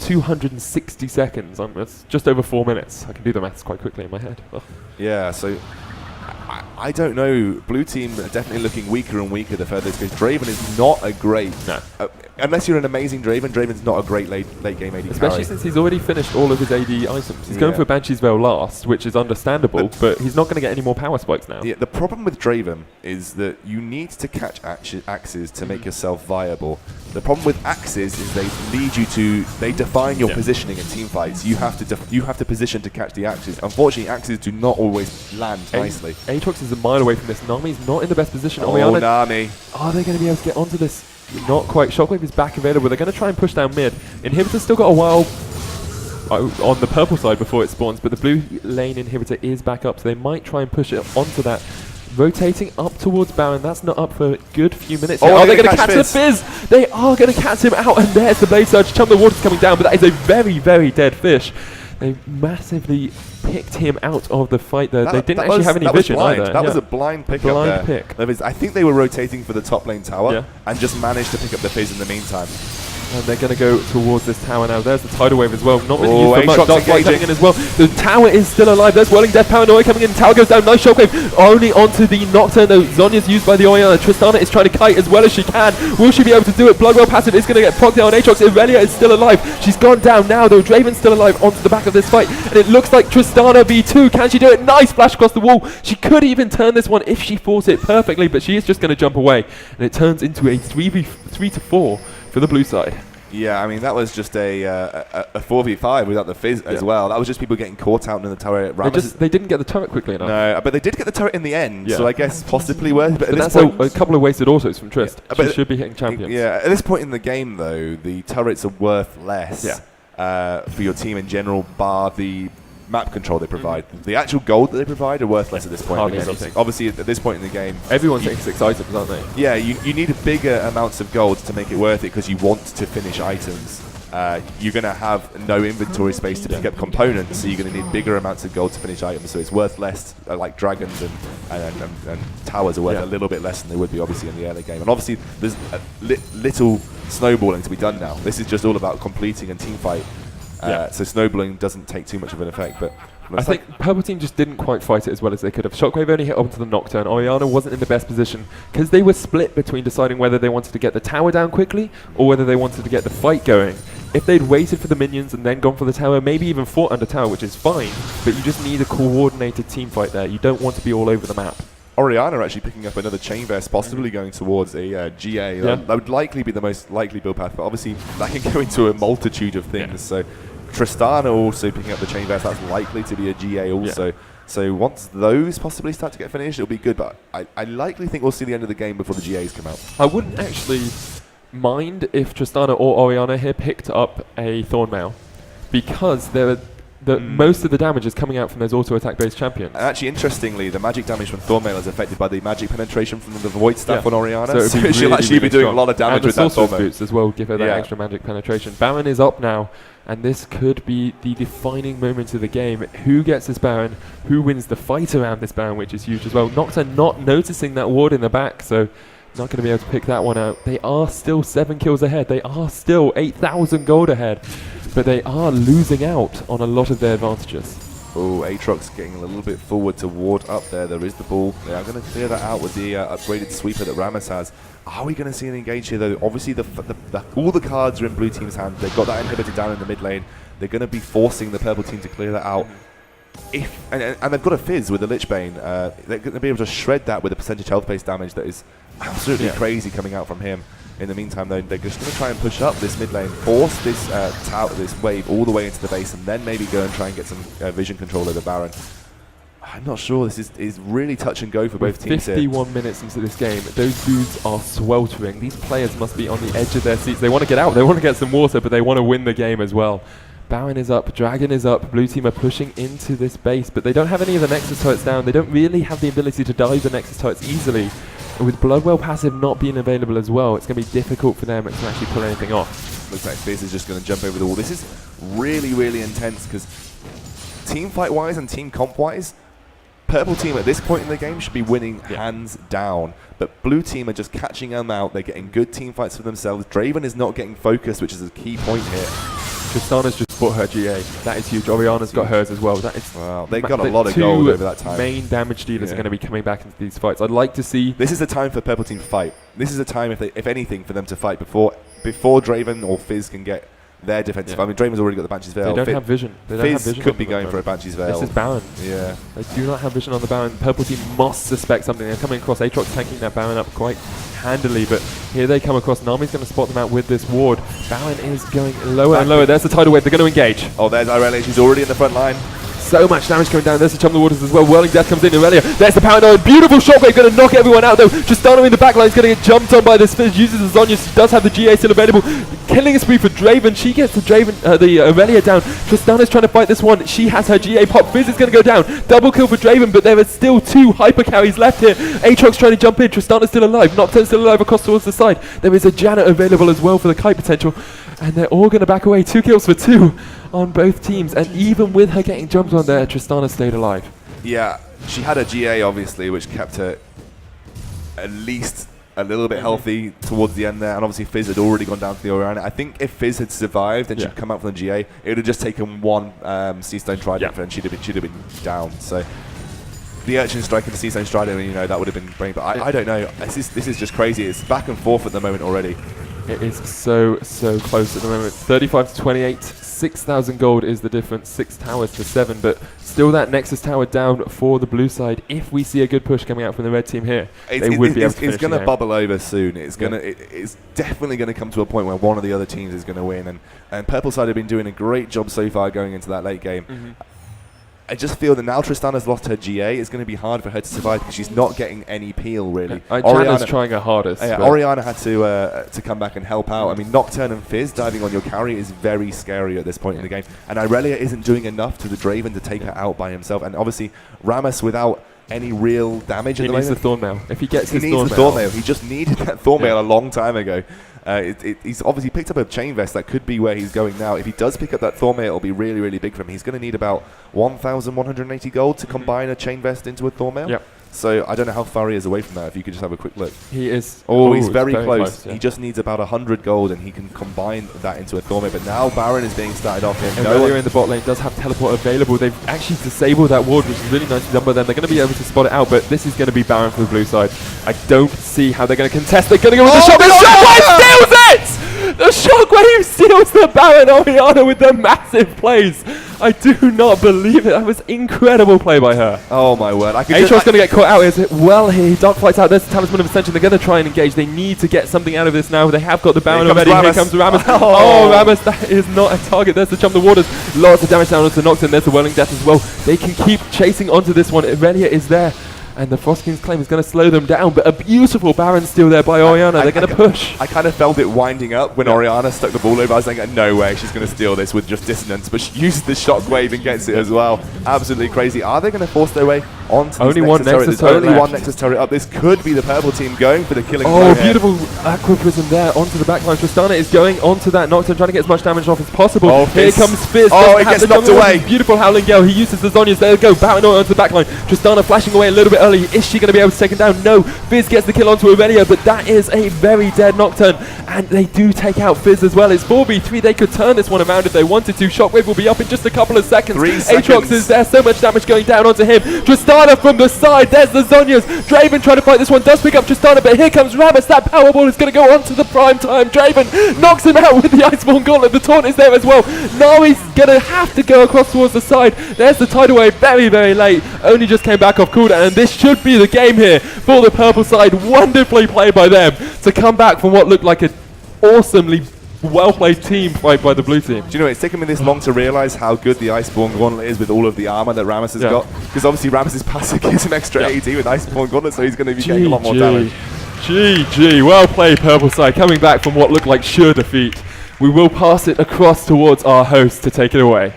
260 seconds. It's just over 4 minutes. I can do the maths quite quickly in my head. Yeah, so I don't know. Blue team are definitely looking weaker and weaker the further this goes. Draven is not a great... unless you're an amazing Draven, Draven's not a great late game AD Especially carry. Since he's already finished all of his AD items. He's going for Banshee's Veil last, which is understandable, but he's not going to get any more power spikes now. Yeah, the problem with Draven is that you need to catch axes to make yourself viable. The problem with axes is they lead you to... They define your positioning in team fights. You have to position to catch the axes. Unfortunately, axes do not always land nicely. Aatrox is a mile away from this. Nami's not in the best position. Nami. Are they going to be able to get onto this? Not quite. Shockwave is back available. They're going to try and push down mid. Inhibitor's still got a while on the purple side before it spawns, but the blue lane inhibitor is back up, so they might try and push it onto that. Rotating up towards Baron. That's not up for a good few minutes. Are they going to catch the Fizz? They are going to catch him out, and there's the Blade Surge. Chum the Water's coming down, but that is a very, very dead fish. They massively picked him out of the fight there. They didn't actually have any vision either. That was a blind pick up there. I think they were rotating for the top lane tower and just managed to pick up the Fizz in the meantime. And they're going to go towards this tower now. There's the Tidal Wave as well. Not really used for much. Dark Flight coming in as well. The tower is still alive. There's Whirling Death Paranoia coming in. Tower goes down. Nice Shockwave. Only onto the Nocturne though. Zonya's used by the Orianna. Tristana is trying to kite as well as she can. Will she be able to do it? Bloodwell passive is going to get procced down on Aatrox. Irelia is still alive. She's gone down now though. Draven's still alive onto the back of this fight. And it looks like Tristana V2. Can she do it? Nice flash across the wall. She could even turn this one if she fought it perfectly, but she is just going to jump away. And it turns into a 3-4 for the blue side. Yeah, I mean, that was just a 4v5 without the Fizz as well. That was just people getting caught out in the turret. They didn't get the turret quickly enough. No, but they did get the turret in the end, so I guess possibly worth it. But that's a couple of wasted autos from Trist. She should be hitting champions. Yeah, at this point in the game, though, the turrets are worth less for your team in general, bar the map control they provide. The actual gold that they provide are worth less at this point. Obviously, at this point in the game, everyone's hitting 6 items, aren't they? Yeah, you need bigger amounts of gold to make it worth it because you want to finish items. you're going to have no inventory space to pick up components, so you're going to need bigger amounts of gold to finish items, so it's worth less, like dragons and towers are worth a little bit less than they would be obviously in the early game. And obviously there's little snowballing to be done now. This is just all about completing and team fight, so snowballing doesn't take too much of an effect. But I think Purple Team just didn't quite fight it as well as they could have. Shockwave only hit onto the Nocturne. Orianna wasn't in the best position because they were split between deciding whether they wanted to get the tower down quickly or whether they wanted to get the fight going. If they'd waited for the minions and then gone for the tower, maybe even fought under tower, which is fine, but you just need a coordinated team fight there. You don't want to be all over the map. Orianna actually picking up another chain vest, possibly going towards a GA. That would likely be the most likely build path, but obviously that can go into a multitude of things. So Tristana also picking up the chain vest, that's likely to be a GA also. So once those possibly start to get finished, it'll be good, but I likely think we'll see the end of the game before the GAs come out. I wouldn't actually mind if Tristana or Orianna here picked up a Thornmail, because most of the damage is coming out from those auto attack based champions. And actually, interestingly, the magic damage from Thornmail is affected by the magic penetration from the Void Staff on Orianna, so she'll actually be doing a lot of damage with that Thornmail. Boots as well give her that extra magic penetration. Baron is up now, and this could be the defining moment of the game. Who gets this Baron? Who wins the fight around this Baron, which is huge as well. Nocturne not noticing that ward in the back, so not going to be able to pick that one out. They are still 7 kills ahead. They are still 8,000 gold ahead. But they are losing out on a lot of their advantages. Oh, Aatrox getting a little bit forward to ward up there. There is the ball. They are going to clear that out with the upgraded sweeper that Rammus has. Are we going to see an engage here, though? Obviously, all the cards are in blue team's hand. They've got that inhibitor down in the mid lane. They're going to be forcing the purple team to clear that out. And they've got a Fizz with the Lichbane. They're going to be able to shred that with a percentage health-based damage that is absolutely crazy coming out from him. In the meantime, though, they're just going to try and push up this mid lane, force this this wave all the way into the base, and then maybe go and try and get some vision control of the Baron. I'm not sure. This is really touch and go for both teams here. 51 minutes into this game, those dudes are sweltering. These players must be on the edge of their seats. They want to get out, they want to get some water, but they want to win the game as well. Baron is up, Dragon is up, blue team are pushing into this base, but they don't have any of the Nexus turrets down. They don't really have the ability to dive the Nexus turrets easily. With Bloodwell passive not being available as well, it's going to be difficult for them to actually pull anything off. Looks like Fizz is just going to jump over the wall. This is really, really intense because team fight-wise and team comp-wise, purple team at this point in the game should be winning hands down. But blue team are just catching them out. They're getting good team fights for themselves. Draven is not getting focused, which is a key point here. Tristana's just fought her GA. That is huge. Orianna's got hers as well. That is they've got a lot of gold over that time. Main damage dealers are going to be coming back into these fights. I'd like to see. This is the time for purple team to fight. This is a time, if anything, for them to fight before Draven or Fizz can get their defensive. I mean, Draven's already got the Banshee's Veil. They don't have vision. Fizz could be going for a Banshee's Veil. This is Baron. Yeah. They do not have vision on the Baron. Purple team must suspect something. They're coming across. Aatrox tanking that Baron up quite handily, but here they come across. Nami's going to spot them out with this ward. Baron is going lower and lower. There's the tidal wave. They're going to engage. Oh, there's Irelia. She's already in the front line. So much damage coming down. There's the Chum the Waters as well. Whirling Death comes in. Aurelia. There's the power node. Beautiful shockwave. Going to knock everyone out though. Tristana in the back line is going to get jumped on by this Fizz. Uses the Zonya. She does have the GA still available. Killing a spree for Draven. She gets the Aurelia down. Tristana's trying to fight this one. She has her GA pop. Fizz is going to go down. Double kill for Draven, but there are still 2 hyper carries left here. Aatrox trying to jump in. Tristana's still alive. Nocturne's still alive across towards the side. There is a Janet available as well for the kite potential. And they're all going to back away. 2 kills for 2 on both teams. And even with her getting jumped on there, Tristana stayed alive. Yeah, she had a GA, obviously, which kept her at least a little bit healthy towards the end there. And obviously, Fizz had already gone down to the Orianna. I think if Fizz had survived and she'd come out from the GA, it would have just taken one Seastone Trident and she'd have been down. So the Urchin striking the Seastone Trident, that would have been great. But I don't know. This is just crazy. It's back and forth at the moment already. It is so close at the moment. 35 to 28. 6,000 gold is the difference. 6 towers to 7, but still that Nexus tower down for the blue side. If we see a good push coming out from the red team here, they would be able to finish. It's going to bubble over soon. It's it's definitely going to come to a point where one of the other teams is going to win. And purple side have been doing a great job so far going into that late game. I just feel that now Tristana's lost her GA, it's going to be hard for her to survive because she's not getting any peel, really. Orianna's trying her hardest. Orianna had to come back and help out. I mean, Nocturne and Fizz diving on your carry is very scary at this point in the game. And Irelia isn't doing enough to the Draven to take her out by himself. And obviously, Rammus without any real damage at the moment. He needs the Thornmail. If he gets his Thornmail. He needs the Thornmail. He just needed that Thornmail a long time ago. He's obviously picked up a chain vest. That could be where he's going now. If he does pick up that Thormare, it'll be really, really big for him. He's going to need about 1,180 gold to combine a chain vest into a Thormare. Yep. So I don't know how far he is away from that. If you could just have a quick look. He is. Oh, he's very close. Yeah. He just needs about 100 gold, and he can combine that into a Thormare. But now Baron is being started off here. Earlier in the bot lane does have teleport available. They've actually disabled that ward, which is really nicely done by them. They're going to be able to spot it out, but this is going to be Baron for the blue side. I don't see how they're going to contest. They're going to go with the shot. The Shockwave steals it! The Shockwave steals the Baron Orianna with the massive plays. I do not believe it. That was incredible play by her. Oh my word. Aatrox's going to get caught out as well here. Dark Flight's out. There's the Talisman of Ascension. They're going to try and engage. They need to get something out of this now. They have got the Baron already. Here comes Rammus. Oh, Rammus, that is not a target. There's the Jump the Waters. Lots of damage down onto Nocturne. There's the Whirling Death as well. They can keep chasing onto this one. Irelia is there. And the Frost King's claim is going to slow them down, but a beautiful Baron steal there by Orianna. They're going to push. I kind of felt it winding up when Orianna stuck the ball over. I was thinking, no way, she's going to steal this with just Dissonance, but she uses the Shockwave and gets it as well. Absolutely crazy. Are they going to force their way onto only this one Nexus Nexus turret? There's only turret one Nexus turret up. This could be the purple team going for the killing Oh, blow beautiful Aqua Prism there onto the backline. Tristana is going onto that Nocturne, trying to get as much damage off as possible. Oh, here comes Fizz. Oh, it gets knocked away. Beautiful Howling Gale. He uses the Zhonya's. There we go. Baron onto the backline. Tristana flashing away a little bit early. Is she going to be able to take him down? No. Fizz gets the kill onto Irelia, but that is a very dead Nocturne. And they do take out Fizz as well. It's 4v3. They could turn this one around if they wanted to. Shockwave will be up in just a couple of seconds. 3 seconds. Aatrox is there. So much damage going down onto him. Tristana from the side. There's the Zhonya's. Draven trying to fight this one. Does pick up Tristana, but here comes Rammus. That Powerball is going to go onto the prime time. Draven knocks him out with the Iceborne Gauntlet. The taunt is there as well. Nami's going to have to go across towards the side. There's the Tidal Wave very, very late. Only just came back off cooldown, and this should be the game here for the purple side. Wonderfully played by them to come back from what looked like an awesomely well-played team fight by the blue team. Do you know, it's taken me this long to realise how good the Iceborne Gauntlet is with all of the armour that Rammus has got. Because obviously Rammus's passive gives him extra AD with Iceborne Gauntlet, so he's going to be getting a lot more damage. GG, well played purple side, coming back from what looked like sure defeat. We will pass it across towards our host to take it away.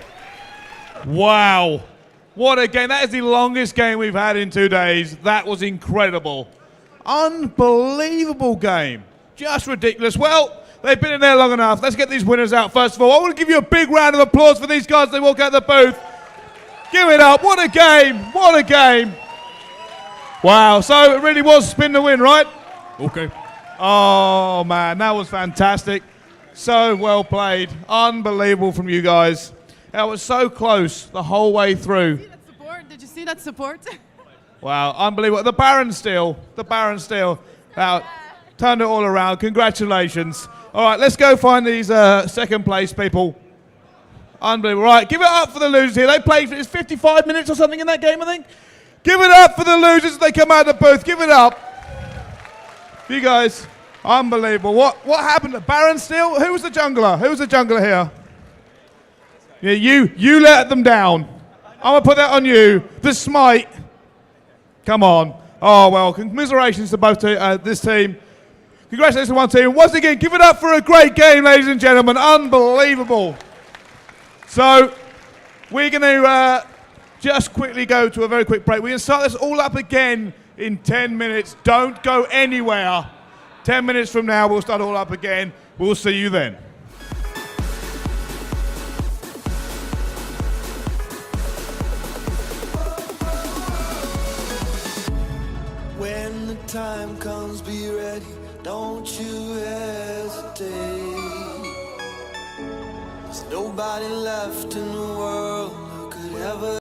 Wow. What a game. That is the longest game we've had in 2 days. That was incredible. Unbelievable game. Just ridiculous. Well, they've been in there long enough. Let's get these winners out first of all. I want to give you a big round of applause for these guys as they walk out the booth. Give it up. What a game. What a game. Wow. So it really was spin to win, right? Okay. Oh, man. That was fantastic. So well played. Unbelievable from you guys. That was so close the whole way through. Did you see that support? Did you see that support? Wow, unbelievable. The Baron steal. The Baron steal. Turned it all around. Congratulations. All right, let's go find these second place people. Unbelievable. Right, give it up for the losers here. They played for 55 minutes or something in that game, I think. Give it up for the losers as they come out of the booth. Give it up. You guys, unbelievable. What happened to Baron steal? Who was the jungler? Who was the jungler here? Yeah, you let them down. I'm going to put that on you. The smite. Come on. Oh, well, commiserations to both this team. Congratulations to one team. Once again, give it up for a great game, ladies and gentlemen. Unbelievable. So, we're going to just quickly go to a very quick break. We're going to start this all up again in 10 minutes. Don't go anywhere. 10 minutes from now, we'll start all up again. We'll see you then. When the time comes, be ready. Don't you hesitate. There's nobody left in the world who could ever